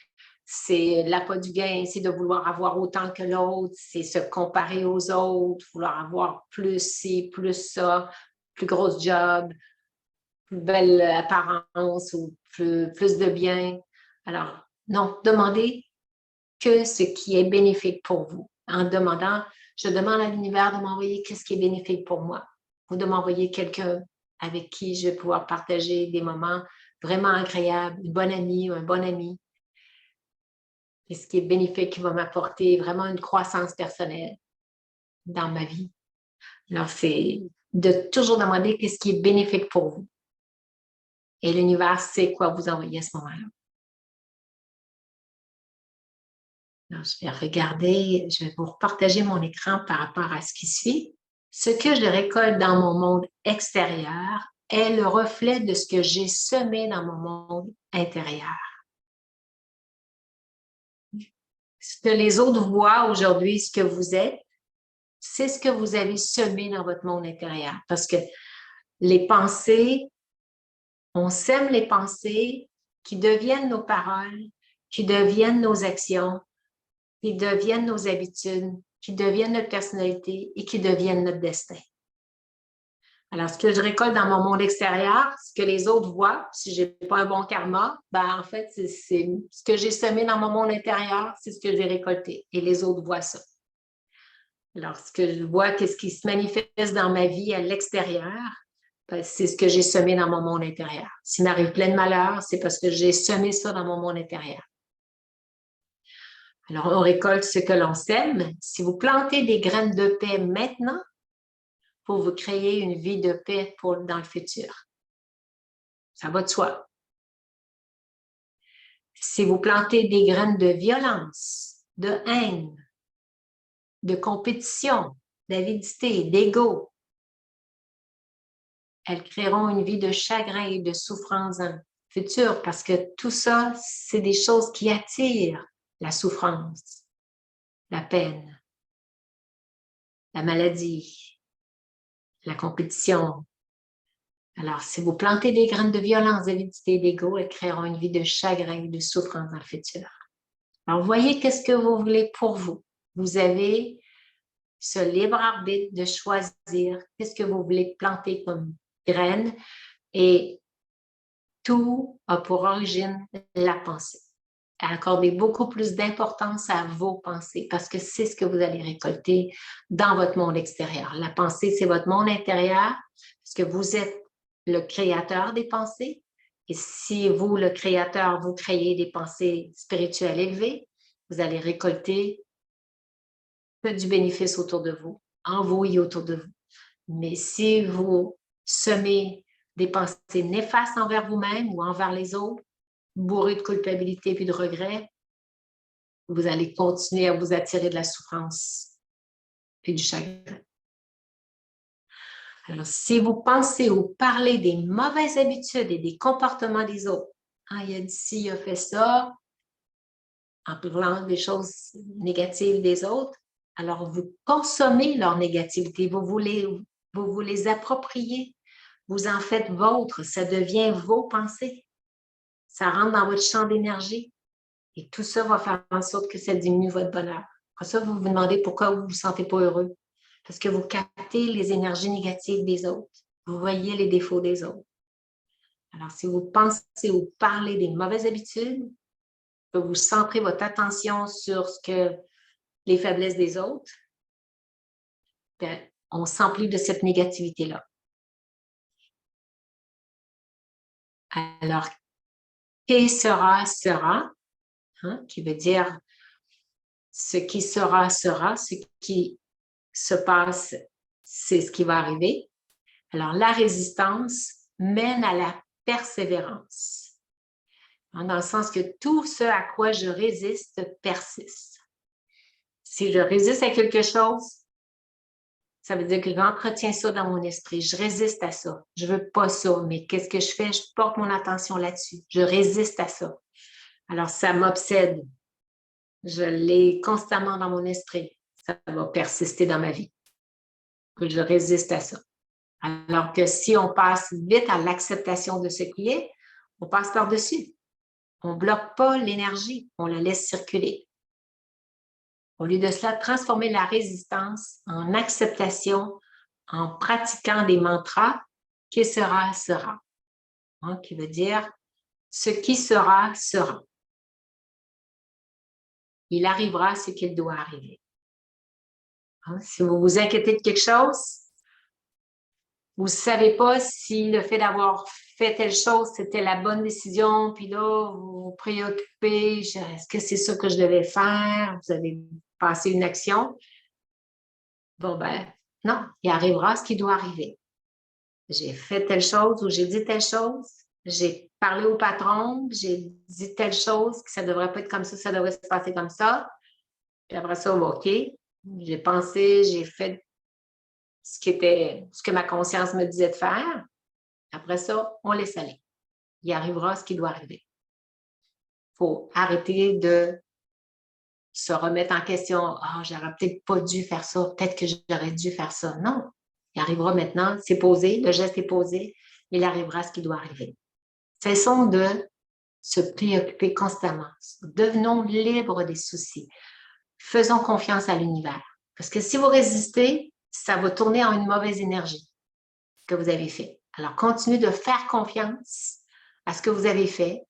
c'est l'appât du gain, c'est de vouloir avoir autant que l'autre, c'est se comparer aux autres, vouloir avoir plus ci, plus ça, plus gros job, plus belle apparence ou plus de bien. Alors, non, demandez que ce qui est bénéfique pour vous. En demandant, je demande à l'univers de m'envoyer qu'est-ce qui est bénéfique pour moi, ou de m'envoyer quelqu'un avec qui je vais pouvoir partager des moments vraiment agréables, une bonne amie ou un bon ami. Et ce qui est bénéfique, qui va m'apporter vraiment une croissance personnelle dans ma vie. Alors, c'est de toujours demander qu'est-ce qui est bénéfique pour vous. Et l'univers sait quoi vous envoyer à ce moment-là. Alors, je vais regarder, je vais vous partager mon écran par rapport à ce qui suit. Ce que je récolte dans mon monde extérieur est le reflet de ce que j'ai semé dans mon monde intérieur. Ce que les autres voient aujourd'hui, ce que vous êtes, c'est ce que vous avez semé dans votre monde intérieur. Parce que les pensées, on sème les pensées qui deviennent nos paroles, qui deviennent nos actions, qui deviennent nos habitudes, qui deviennent notre personnalité et qui deviennent notre destin. Alors, ce que je récolte dans mon monde extérieur, ce que les autres voient, si je n'ai pas un bon karma, ben, en fait, c'est ce que j'ai semé dans mon monde intérieur, c'est ce que j'ai récolté. Et les autres voient ça. Alors, ce que je vois, qu'est-ce qui se manifeste dans ma vie à l'extérieur, ben, c'est ce que j'ai semé dans mon monde intérieur. S'il m'arrive plein de malheur, c'est parce que j'ai semé ça dans mon monde intérieur. Alors, on récolte ce que l'on sème. Si vous plantez des graines de paix maintenant, pour vous créer une vie de paix dans le futur. Ça va de soi. Si vous plantez des graines de violence, de haine, de compétition, d'avidité, d'ego, elles créeront une vie de chagrin et de souffrance dans le futur parce que tout ça, c'est des choses qui attirent la souffrance, la peine, la maladie, la compétition. Alors, si vous plantez des graines de violence, d'avidité et d'ego, elles créeront une vie de chagrin et de souffrance dans le futur. Alors, voyez qu'est-ce que vous voulez pour vous. Vous avez ce libre arbitre de choisir qu'est-ce que vous voulez planter comme graines et tout a pour origine la pensée. Accordez beaucoup plus d'importance à vos pensées parce que c'est ce que vous allez récolter dans votre monde extérieur. La pensée, c'est votre monde intérieur parce que vous êtes le créateur des pensées. Et si vous, le créateur, vous créez des pensées spirituelles élevées, vous allez récolter que du bénéfice autour de vous, en vous et autour de vous. Mais si vous semez des pensées néfastes envers vous-même ou envers les autres, bourré de culpabilité puis de regret, vous allez continuer à vous attirer de la souffrance puis du chagrin. Alors, si vous pensez ou parlez des mauvaises habitudes et des comportements des autres, il a dit ci, il a fait ça, en parlant des choses négatives des autres, alors vous consommez leur négativité, vous les appropriez, vous en faites vôtres, ça devient vos pensées. Ça rentre dans votre champ d'énergie. Et tout ça va faire en sorte que ça diminue votre bonheur. Après ça, vous vous demandez pourquoi vous ne vous sentez pas heureux. Parce que vous captez les énergies négatives des autres. Vous voyez les défauts des autres. Alors, si vous pensez ou parlez des mauvaises habitudes, vous centrez votre attention sur les faiblesses des autres, bien, on s'emplit de cette négativité-là. Alors, qui sera, sera, qui veut dire ce qui sera, sera, ce qui se passe, c'est ce qui va arriver. Alors, la résistance mène à la persévérance, dans le sens que tout ce à quoi je résiste persiste. Si je résiste à quelque chose, ça veut dire que j'entretiens ça dans mon esprit. Je résiste à ça. Je ne veux pas ça, mais qu'est-ce que je fais? Je porte mon attention là-dessus. Je résiste à ça. Alors, ça m'obsède. Je l'ai constamment dans mon esprit. Ça va persister dans ma vie. Que je résiste à ça. Alors que si on passe vite à l'acceptation de ce qui est, on passe par-dessus. On ne bloque pas l'énergie, on la laisse circuler. Au lieu de cela, transformer la résistance en acceptation en pratiquant des mantras « qui sera, sera », qui veut dire « ce qui sera, sera ». Il arrivera ce qu'il doit arriver. Si vous vous inquiétez de quelque chose, vous ne savez pas si le fait d'avoir fait telle chose, c'était la bonne décision, puis là, vous vous préoccupez, est-ce que c'est ça que je devais faire? Vous avez passé une action. Bon, ben, non, il arrivera ce qui doit arriver. J'ai fait telle chose ou j'ai dit telle chose, j'ai parlé au patron, j'ai dit telle chose, que ça ne devrait pas être comme ça devrait se passer comme ça. Puis après ça, OK, j'ai pensé, j'ai fait ce que ma conscience me disait de faire. Après ça, on laisse aller. Il arrivera ce qui doit arriver. Il faut arrêter de se remettre en question. J'aurais peut-être pas dû faire ça. Peut-être que j'aurais dû faire ça. Non. Il arrivera maintenant. C'est posé. Le geste est posé. Il arrivera ce qui doit arriver. Cessons de se préoccuper constamment. Devenons libres des soucis. Faisons confiance à l'univers. Parce que si vous résistez, ça va tourner en une mauvaise énergie. que vous avez fait. Alors, continuez de faire confiance à ce que vous avez fait.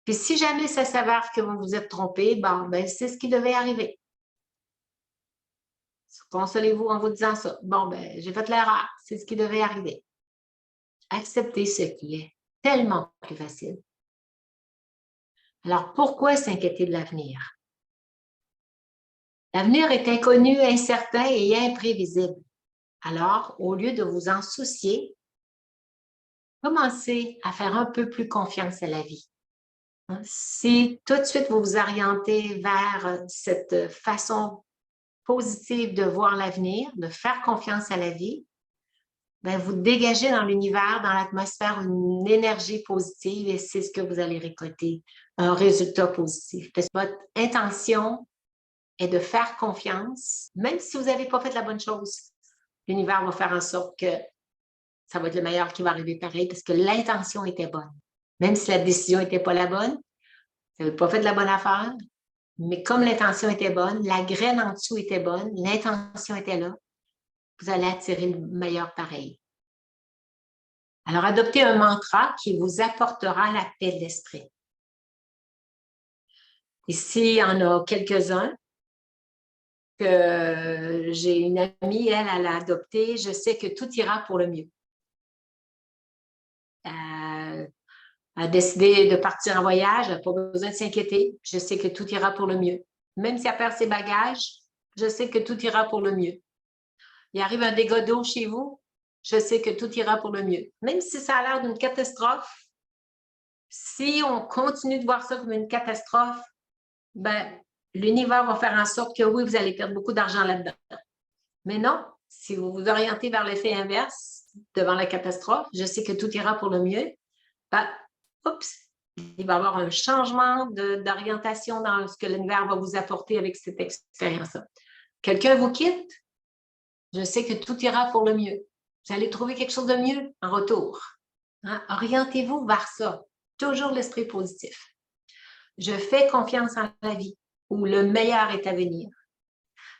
Puis, si jamais ça s'avère que vous vous êtes trompé, bon, ben, c'est ce qui devait arriver. Consolez-vous en vous disant ça. Bon, ben, j'ai fait l'erreur. C'est ce qui devait arriver. Acceptez ce qui est tellement plus facile. Alors, pourquoi s'inquiéter de l'avenir? L'avenir est inconnu, incertain et imprévisible. Alors, au lieu de vous en soucier, commencez à faire un peu plus confiance à la vie. Si tout de suite vous vous orientez vers cette façon positive de voir l'avenir, de faire confiance à la vie, bien, vous dégagez dans l'univers, dans l'atmosphère, une énergie positive et c'est ce que vous allez récolter, un résultat positif. Parce que votre intention est de faire confiance, même si vous n'avez pas fait la bonne chose. L'univers va faire en sorte que ça va être le meilleur qui va arriver pareil parce que l'intention était bonne. Même si la décision n'était pas la bonne, vous n'avez pas fait de la bonne affaire, mais comme l'intention était bonne, la graine en dessous était bonne, l'intention était là, vous allez attirer le meilleur pareil. Alors, adoptez un mantra qui vous apportera la paix de l'esprit. Ici, il y en a quelques-uns que j'ai une amie, elle a adopté. Je sais que tout ira pour le mieux. Elle a décidé de partir en voyage, elle n'a pas besoin de s'inquiéter. Je sais que tout ira pour le mieux. Même si elle perd ses bagages, je sais que tout ira pour le mieux. Il arrive un dégât d'eau chez vous, je sais que tout ira pour le mieux. Même si ça a l'air d'une catastrophe, si on continue de voir ça comme une catastrophe, ben, l'univers va faire en sorte que oui, vous allez perdre beaucoup d'argent là-dedans. Mais non, si vous vous orientez vers l'effet inverse devant la catastrophe, je sais que tout ira pour le mieux, ben, oups, il va y avoir un changement d'orientation dans ce que l'univers va vous apporter avec cette expérience-là. Quelqu'un vous quitte, je sais que tout ira pour le mieux. Vous allez trouver quelque chose de mieux en retour. Hein? Orientez-vous vers ça. Toujours l'esprit positif. Je fais confiance en la vie où le meilleur est à venir.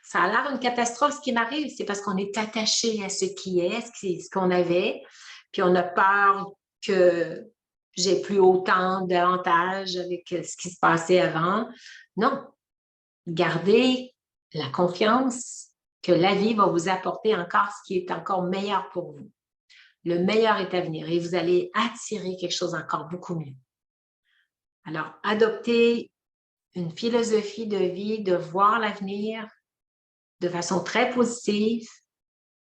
Ça a l'air une catastrophe ce qui m'arrive, c'est parce qu'on est attaché à ce qui est, ce qu'on avait, puis on a peur que j'ai plus autant d'avantages avec ce qui se passait avant. Non, gardez la confiance que la vie va vous apporter encore ce qui est encore meilleur pour vous. Le meilleur est à venir et vous allez attirer quelque chose encore beaucoup mieux. Alors, adoptez une philosophie de vie, de voir l'avenir de façon très positive.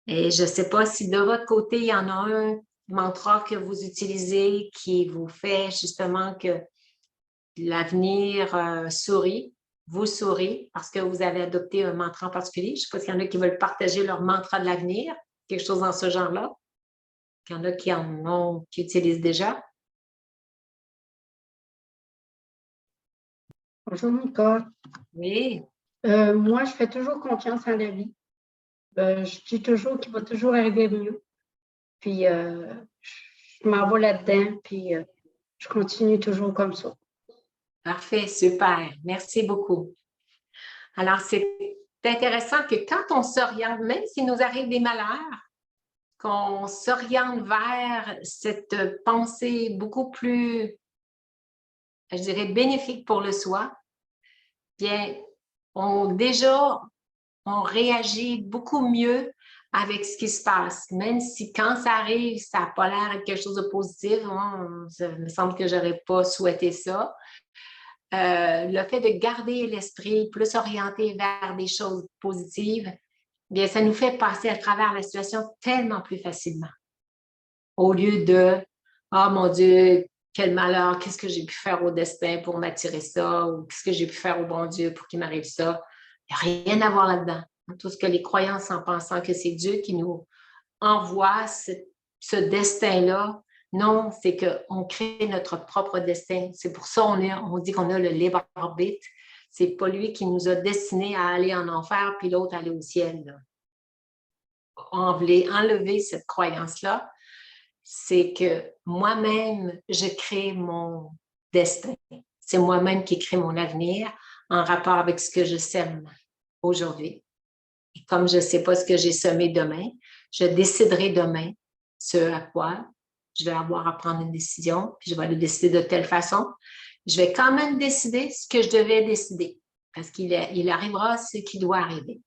Et je ne sais pas si de votre côté, il y en a un mantra que vous utilisez qui vous fait justement que l'avenir sourit, vous sourit parce que vous avez adopté un mantra en particulier. Je ne sais pas s'il y en a qui veulent partager leur mantra de l'avenir, quelque chose dans ce genre-là. Il y en a qui en ont, qui utilisent déjà. Bonjour Nicole. Oui. Moi, je fais toujours confiance en la vie. Je dis toujours qu'il va toujours arriver mieux. Puis, je m'en vais là-dedans, puis je continue toujours comme ça. Parfait, super. Merci beaucoup. Alors, c'est intéressant que quand on s'oriente, même s'il nous arrive des malheurs, qu'on s'oriente vers cette pensée beaucoup plus, je dirais, bénéfique pour le soi, bien, on réagit beaucoup mieux avec ce qui se passe. Même si quand ça arrive, ça n'a pas l'air de quelque chose de positif, ça me semble que je n'aurais pas souhaité ça. Le fait de garder l'esprit plus orienté vers des choses positives, bien, ça nous fait passer à travers la situation tellement plus facilement. Au lieu de « Oh mon Dieu, quel malheur, qu'est-ce que j'ai pu faire au destin pour m'attirer ça? » ou « Qu'est-ce que j'ai pu faire au bon Dieu pour qu'il m'arrive ça? » Il n'y a rien à voir là-dedans. Tout ce que les croyances en pensant que c'est Dieu qui nous envoie ce destin-là, non, c'est qu'on crée notre propre destin. C'est pour ça on dit qu'on a le libre arbitre. C'est pas lui qui nous a destinés à aller en enfer puis l'autre aller au ciel. Là. On voulait enlever cette croyance-là. C'est que moi-même, je crée mon destin. C'est moi-même qui crée mon avenir en rapport avec ce que je sème aujourd'hui. Et comme je ne sais pas ce que j'ai semé demain, je déciderai demain ce à quoi je vais avoir à prendre une décision, puis je vais le décider de telle façon. Je vais quand même décider ce que je devais décider, parce qu'il arrivera ce qui doit arriver.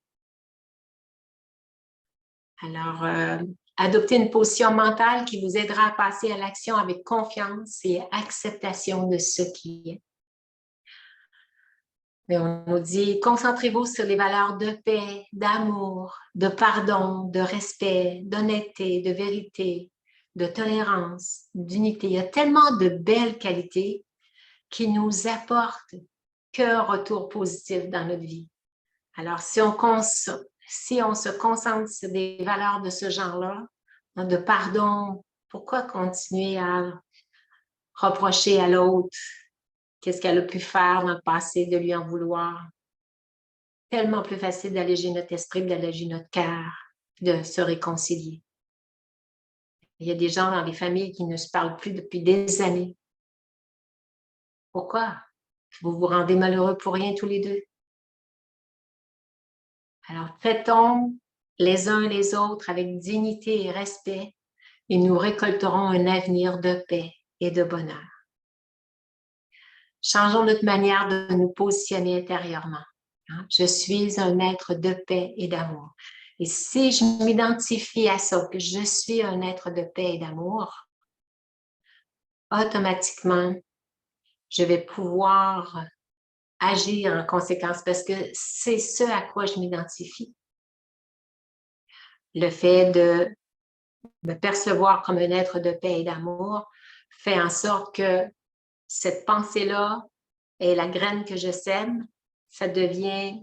Alors, adoptez une position mentale qui vous aidera à passer à l'action avec confiance et acceptation de ce qui est. Et on nous dit, concentrez-vous sur les valeurs de paix, d'amour, de pardon, de respect, d'honnêteté, de vérité, de tolérance, d'unité. Il y a tellement de belles qualités qui nous apportent qu'un retour positif dans notre vie. Alors, si on se concentre sur des valeurs de ce genre-là, de pardon, pourquoi continuer à reprocher à l'autre qu'est-ce qu'elle a pu faire dans le passé, de lui en vouloir? Tellement plus facile d'alléger notre esprit, d'alléger notre cœur, de se réconcilier. Il y a des gens dans les familles qui ne se parlent plus depuis des années. Pourquoi? Vous vous rendez malheureux pour rien tous les deux. Alors, traitons les uns les autres avec dignité et respect et nous récolterons un avenir de paix et de bonheur. Changeons notre manière de nous positionner intérieurement. Je suis un être de paix et d'amour. Et si je m'identifie à ça, que je suis un être de paix et d'amour, automatiquement, je vais pouvoir agir en conséquence parce que c'est ce à quoi je m'identifie. Le fait de me percevoir comme un être de paix et d'amour fait en sorte que cette pensée-là est la graine que je sème. Ça devient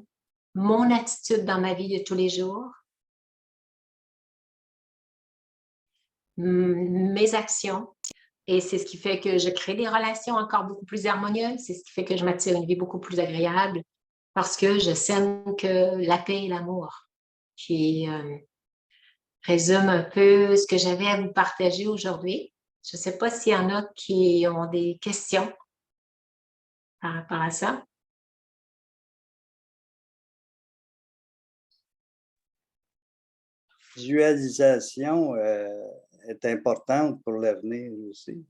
mon attitude dans ma vie de tous les jours, mes actions. Et c'est ce qui fait que je crée des relations encore beaucoup plus harmonieuses. C'est ce qui fait que je m'attire une vie beaucoup plus agréable parce que je sème que la paix et l'amour qui résume un peu ce que j'avais à vous partager aujourd'hui. Je ne sais pas s'il y en a qui ont des questions par rapport à ça. Visualisation est importante pour l'avenir aussi.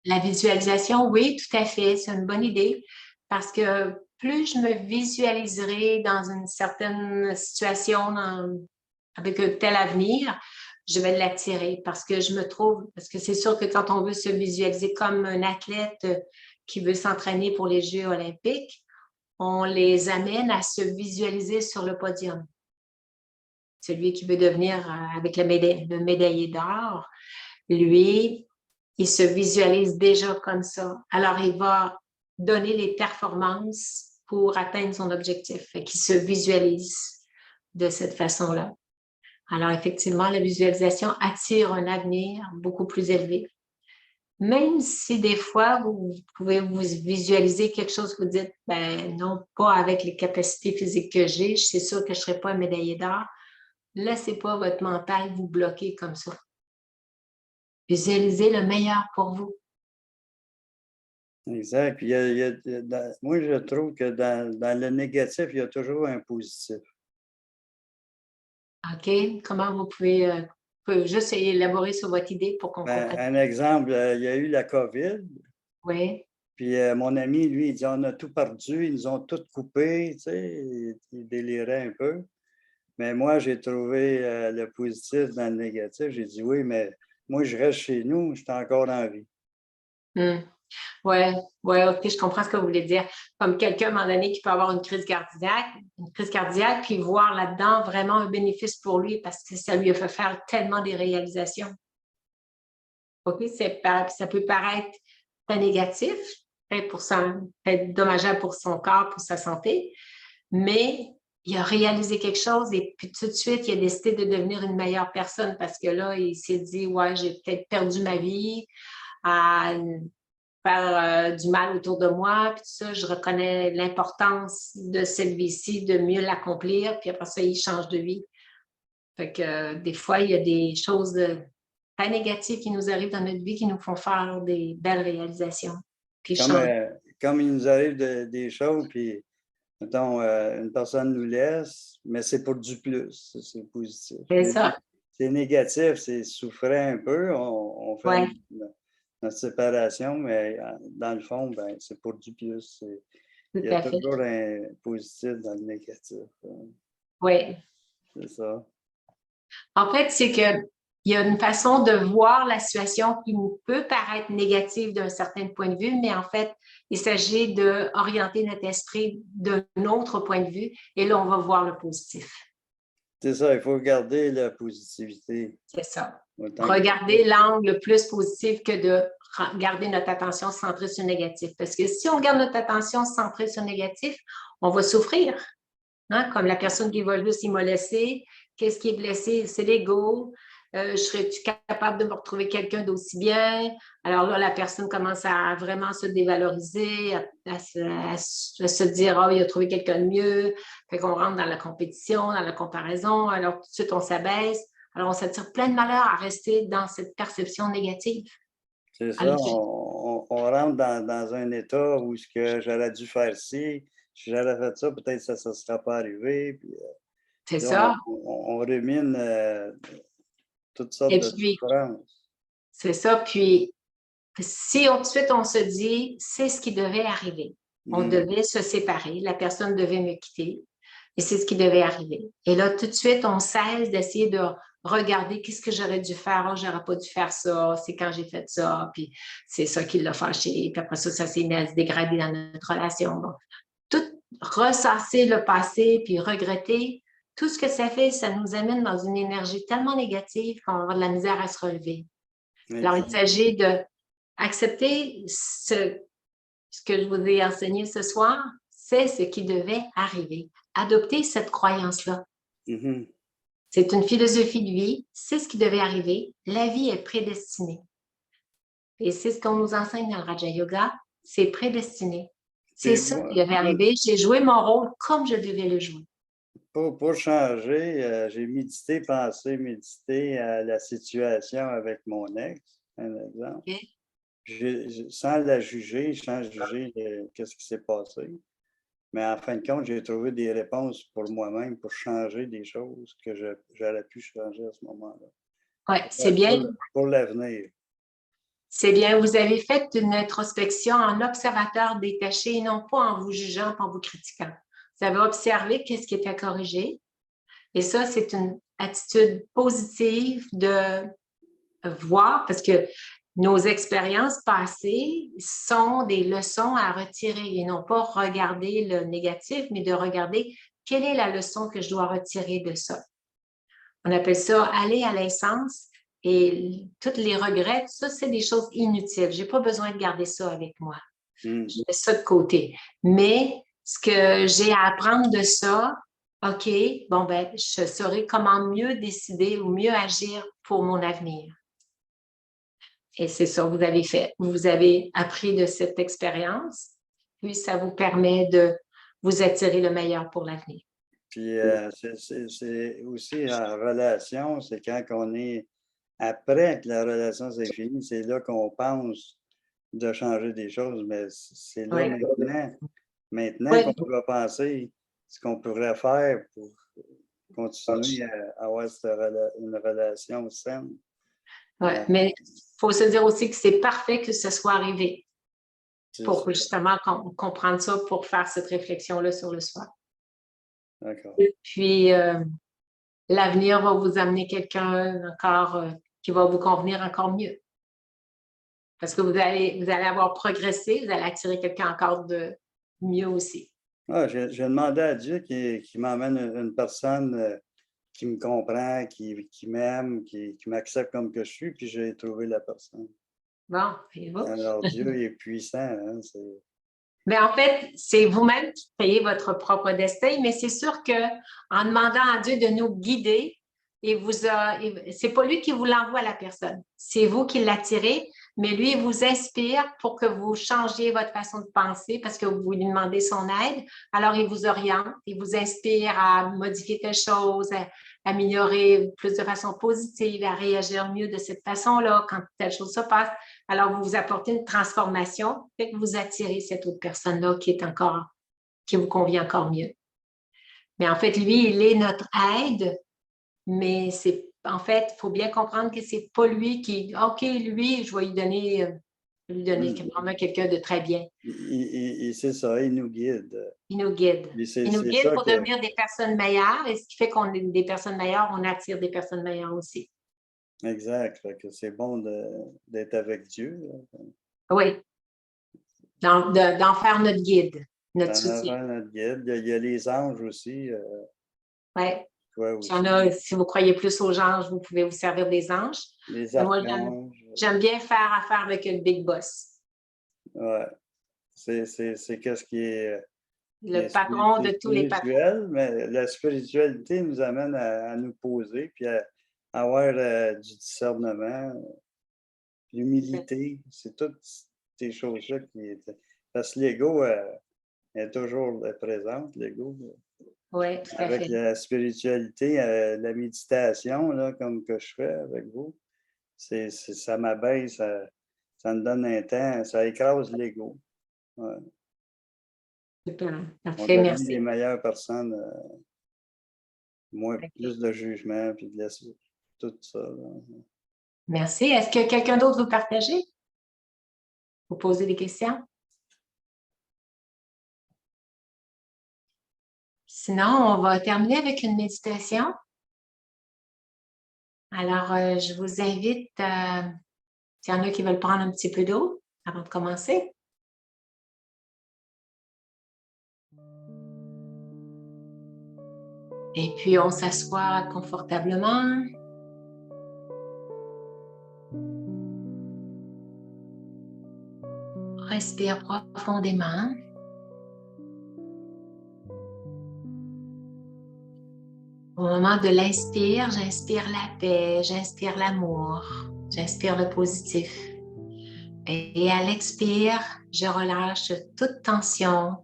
La visualisation, oui, tout à fait, c'est une bonne idée parce que plus je me visualiserai dans une certaine situation avec un tel avenir, je vais l'attirer parce que parce que c'est sûr que quand on veut se visualiser comme un athlète qui veut s'entraîner pour les Jeux olympiques, on les amène à se visualiser sur le podium. Celui qui veut devenir avec le médaillé d'or, lui, il se visualise déjà comme ça. Alors, il va donner les performances pour atteindre son objectif et qu'il se visualise de cette façon-là. Alors, effectivement, la visualisation attire un avenir beaucoup plus élevé. Même si des fois, vous pouvez vous visualiser quelque chose que vous dites, ben non, pas avec les capacités physiques que j'ai, c'est sûr que je ne serai pas un médaillé d'or. Laissez pas votre mental vous bloquer comme ça. Visualisez le meilleur pour vous. Exact. Puis moi, je trouve que dans le négatif, il y a toujours un positif. OK? Comment vous pouvez juste élaborer sur votre idée pour qu'on comprenne? Un exemple, il y a eu la COVID. Oui. Puis mon ami, lui, il dit, on a tout perdu, ils nous ont tout coupé, tu sais, il délirait un peu. Mais moi, j'ai trouvé le positif dans le négatif. J'ai dit, oui, mais moi, je reste chez nous, je suis encore en vie. Oui, OK, je comprends ce que vous voulez dire. Comme quelqu'un, à un moment donné, qui peut avoir une crise cardiaque, puis voir là-dedans vraiment un bénéfice pour lui parce que ça lui a fait faire tellement des réalisations. OK, ça peut paraître très négatif, peut-être dommageable pour son corps, pour sa santé, mais il a réalisé quelque chose et puis tout de suite, il a décidé de devenir une meilleure personne parce que là, il s'est dit, ouais, j'ai peut-être perdu ma vie à faire du mal autour de moi, puis tout ça, je reconnais l'importance de cette vie-ci, de mieux l'accomplir, puis après ça, il change de vie. Fait que des fois, il y a des choses très négatives qui nous arrivent dans notre vie qui nous font faire des belles réalisations. Puis comme il nous arrive des choses, puis mettons, une personne nous laisse, mais c'est pour du plus, c'est positif. C'est ça. c'est négatif, c'est souffrant un peu. On fait Ouais. notre séparation, mais dans le fond, ben, c'est pour du plus. Tout Il y a à fait. toujours un positif dans le négatif. Oui. C'est ça. En fait, c'est qu'il y a une façon de voir la situation qui nous peut paraître négative d'un certain point de vue, mais en fait, il s'agit d'orienter notre esprit d'un autre point de vue et là, on va voir le positif. C'est ça, il faut garder la positivité. C'est ça. Autant que Regarder l'angle le plus positif que de garder notre attention centrée sur le négatif. Parce que si on garde notre attention centrée sur le négatif, on va souffrir. Hein? Comme la personne qui va juste immolescer, qu'est-ce qui est blessé? C'est l'ego. Serais-tu capable de me retrouver quelqu'un d'aussi bien? Alors là, la personne commence à vraiment se dévaloriser, à se dire, oh, il a trouvé quelqu'un de mieux. Fait qu'on rentre dans la compétition, dans la comparaison. Alors tout de suite, on s'abaisse. Alors, on s'attire plein de malheur à rester dans cette perception négative. c'est ça, Alors, on rentre dans un état où ce que j'aurais dû faire ci, si j'avais fait ça, peut-être ça ne serait pas arrivé. Puis, c'est là, ça. on rumine toutes sortes Et de puis, souffrances. c'est ça. Puis, si tout de suite on se dit, c'est ce qui devait arriver. On devait se séparer, la personne devait me quitter et c'est ce qui devait arriver. Et là, tout de suite, on cesse d'essayer de regarder qu'est-ce que j'aurais dû faire. Oh, j'aurais pas dû faire ça, c'est quand j'ai fait ça, puis c'est ça qui l'a fâché, puis après ça, ça s'est mis à se dégrader dans notre relation. Bon. Tout ressasser le passé, puis regretter, tout ce que ça fait, ça nous amène dans une énergie tellement négative qu'on va avoir de la misère à se relever. Alors, il s'agit d'accepter ce que je vous ai enseigné ce soir, c'est ce qui devait arriver. Adopter cette croyance-là. Mhm. C'est une philosophie de vie, c'est ce qui devait arriver. La vie est prédestinée. Et c'est ce qu'on nous enseigne dans le Raja Yoga, c'est prédestiné. C'est Puis ça moi, qui devait arriver. J'ai joué mon rôle comme je devais le jouer. pour changer, j'ai médité, pensé, médité à la situation avec mon ex, un exemple. Okay. Sans la juger, sans juger qu'est-ce qui s'est passé. Mais en fin de compte, j'ai trouvé des réponses pour moi-même pour changer des choses que j'aurais pu changer à ce moment-là. Oui, c'est bien. Pour l'avenir. C'est bien. Vous avez fait une introspection en observateur détaché et non pas en vous jugeant, pas en vous critiquant. Vous avez observé qu'est-ce qui était corrigé. Et ça, c'est une attitude positive de voir parce que nos expériences passées sont des leçons à retirer et non pas regarder le négatif, mais de regarder quelle est la leçon que je dois retirer de ça. On appelle ça aller à l'essence et tous les regrets, ça, c'est des choses inutiles. Je n'ai pas besoin de garder ça avec moi. Je mets ça de côté. Mais ce que j'ai à apprendre de ça, OK, bon, ben, je saurai comment mieux décider ou mieux agir pour mon avenir. Et c'est ça que vous avez fait. Vous avez appris de cette expérience, puis ça vous permet de vous attirer le meilleur pour l'avenir. Puis c'est aussi en relation, c'est quand on est après que la relation s'est finie, c'est là qu'on pense de changer des choses, mais c'est là maintenant qu'on doit penser ce qu'on pourrait faire pour continuer à avoir une relation saine. Ouais, mais il faut se dire aussi que c'est parfait que ce soit arrivé pour justement comprendre ça, pour faire cette réflexion-là sur le soi. D'accord. Et puis, l'avenir va vous amener quelqu'un encore qui va vous convenir encore mieux. Parce que vous allez avoir progressé, vous allez attirer quelqu'un encore de mieux aussi. Ah, j'ai demandé à Dieu qu'il m'emmène une personne qui me comprend, qui m'aime, qui m'accepte comme que je suis, puis j'ai trouvé la personne. Bon, et vous? Alors, Dieu est puissant. Hein, Mais en fait, c'est vous-même qui créez votre propre destin, mais c'est sûr qu'en demandant à Dieu de nous guider, c'est pas lui qui vous l'envoie à la personne, c'est vous qui l'attirez, mais lui, il vous inspire pour que vous changiez votre façon de penser parce que vous lui demandez son aide. Alors, il vous oriente, il vous inspire à modifier telle chose, à améliorer plus de façon positive, à réagir mieux de cette façon-là quand telle chose se passe. Alors, vous vous apportez une transformation, fait que vous attirez cette autre personne-là qui vous convient encore mieux. Mais en fait, lui, il est notre aide, mais en fait, il faut bien comprendre que c'est pas lui qui, OK, lui, je vais lui donner vraiment quelqu'un de très bien. C'est ça, il nous guide. Il nous guide. Puis Il nous c'est guide ça pour que, devenir des personnes meilleures, et ce qui fait qu'on est des personnes meilleures, on attire des personnes meilleures aussi. exact, fait que c'est bon d'être avec Dieu, là, Oui, d'en faire notre guide, notre d'en soutien. avoir notre guide. Il y a les anges aussi, Oui. toi Si vous croyez plus aux anges, vous pouvez vous servir des anges. les Mais moi, archanges. j'aime bien faire affaire avec le big boss, Ouais. C'est qu'est-ce qui est le patron de tous les patrons. spirituel, mais la spiritualité nous amène à nous poser, puis à avoir du discernement, l'humilité. C'est toutes ces choses-là qui étaient. Parce que l'ego est toujours présente, l'ego. Oui, tout à Avec fait. la spiritualité, la méditation, là, comme que je fais avec vous, ça m'abaisse, ça me donne un temps, ça écrase l'ego. Ouais. Super. On Parfait, devient les merci. meilleures personnes, moins, plus de jugement, puis tout ça, là. Merci. Est-ce que quelqu'un d'autre veut partager? Vous poser des questions? Sinon, on va terminer avec une méditation. Alors, je vous invite, s'il y en a qui veulent prendre un petit peu d'eau avant de commencer. Et puis, on s'assoit confortablement. Respire profondément. Au moment de l'inspire, j'inspire la paix, j'inspire l'amour, j'inspire le positif. Et à l'expire, je relâche toute tension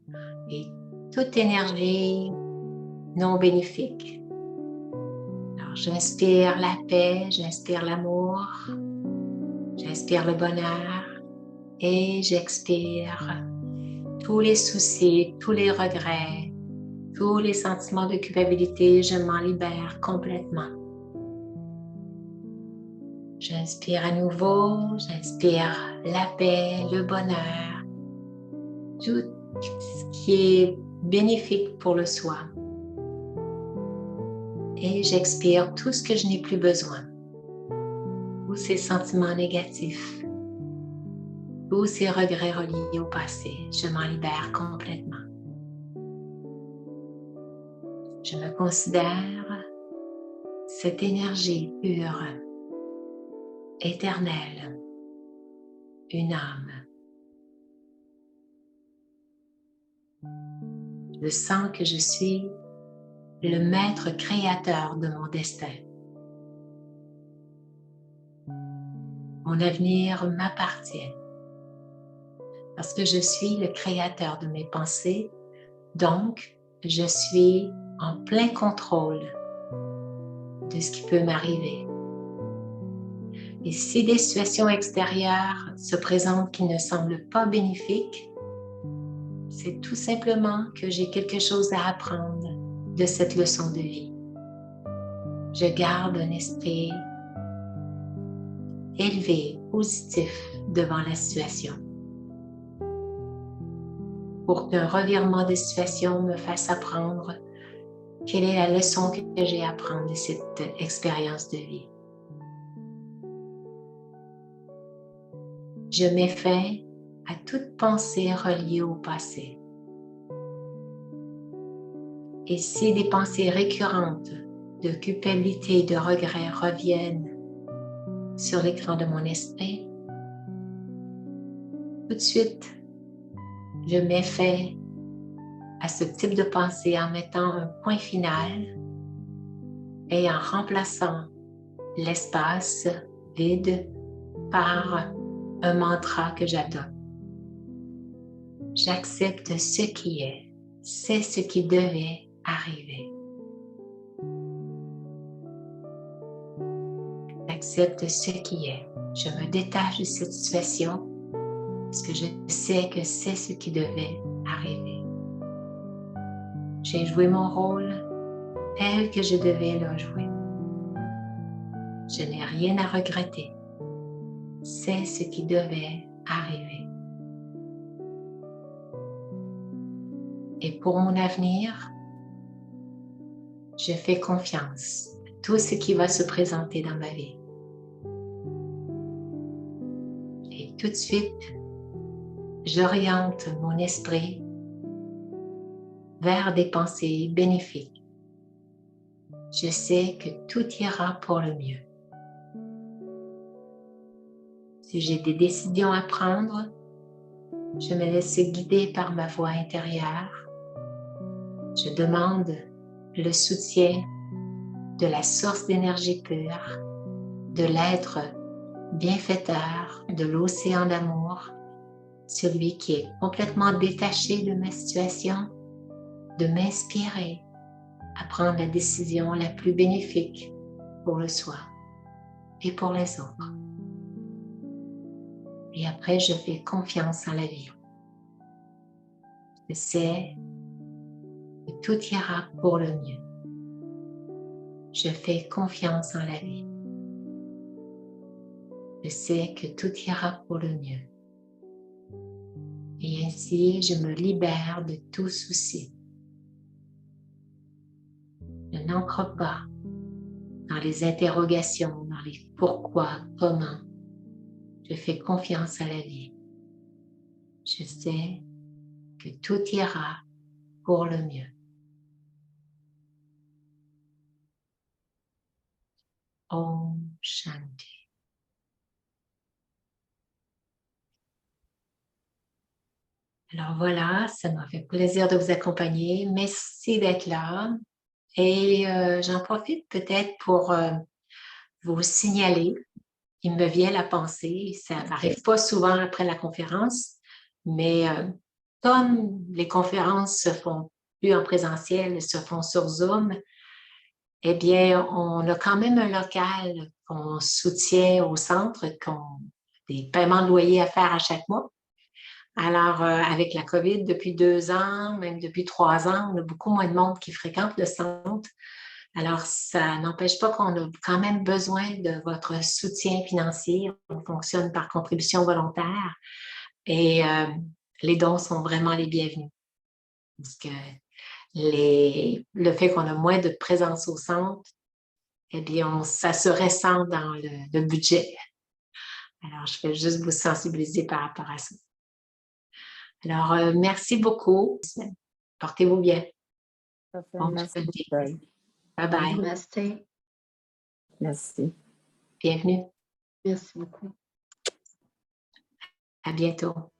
et toute énergie non bénéfique. Alors, j'inspire la paix, j'inspire l'amour, j'inspire le bonheur et j'expire tous les soucis, tous les regrets, tous les sentiments de culpabilité, je m'en libère complètement. J'inspire à nouveau, j'inspire la paix, le bonheur, tout ce qui est bénéfique pour le soi. Et j'expire tout ce que je n'ai plus besoin. Tous ces sentiments négatifs, tous ces regrets reliés au passé, je m'en libère complètement. Je me considère cette énergie pure, éternelle, une âme. Je sens que je suis le maître créateur de mon destin. Mon avenir m'appartient parce que je suis le créateur de mes pensées, donc je suis en plein contrôle de ce qui peut m'arriver. Et si des situations extérieures se présentent qui ne semblent pas bénéfiques, c'est tout simplement que j'ai quelque chose à apprendre de cette leçon de vie. Je garde un esprit élevé, positif devant la situation, pour qu'un revirement de situation me fasse apprendre quelle est la leçon que j'ai à apprendre de cette expérience de vie. Je mets fin à toute pensée reliée au passé. Et si des pensées récurrentes de culpabilité et de regret reviennent sur l'écran de mon esprit, tout de suite, je mets fin à ce type de pensée en mettant un point final et en remplaçant l'espace vide par un mantra que j'adopte. J'accepte ce qui est, c'est ce qui devait arriver. J'accepte ce qui est. Je me détache de cette situation parce que je sais que c'est ce qui devait arriver. J'ai joué mon rôle tel que je devais le jouer. Je n'ai rien à regretter. C'est ce qui devait arriver. Et pour mon avenir, je fais confiance à tout ce qui va se présenter dans ma vie. Et tout de suite, j'oriente mon esprit vers des pensées bénéfiques. Je sais que tout ira pour le mieux. Si j'ai des décisions à prendre, je me laisse guider par ma voix intérieure. Je demande le soutien de la source d'énergie pure, de l'être bienfaiteur, de l'océan d'amour, celui qui est complètement détaché de ma situation, de m'inspirer à prendre la décision la plus bénéfique pour le soi et pour les autres. Et après, je fais confiance en la vie. Je sais que tout ira pour le mieux. Je fais confiance en la vie. Je sais que tout ira pour le mieux. Et ainsi, je me libère de tout souci. Je n'ancre pas dans les interrogations, dans les pourquoi, comment. Je fais confiance à la vie. Je sais que tout ira pour le mieux. Om Shanti. Alors voilà, ça m'a fait plaisir de vous accompagner. Merci d'être là. Et j'en profite peut-être pour vous signaler, il me vient la pensée, ça n'arrive pas souvent après la conférence, mais comme les conférences se font plus en présentiel, se font sur Zoom, eh bien, on a quand même un local qu'on soutient au centre, des paiements de loyer à faire à chaque mois. Alors, avec la COVID, depuis 2 ans, même depuis 3 ans, on a beaucoup moins de monde qui fréquente le centre. Alors, ça n'empêche pas qu'on a quand même besoin de votre soutien financier. On fonctionne par contribution volontaire et les dons sont vraiment les bienvenus. Parce que le fait qu'on a moins de présence au centre, eh bien, ça se ressent dans le budget. Alors, je vais juste vous sensibiliser par rapport à ça. Alors, merci beaucoup. Portez-vous bien. Merci beaucoup. Bye bye. Namaste. Merci. Bienvenue. Merci beaucoup. À bientôt.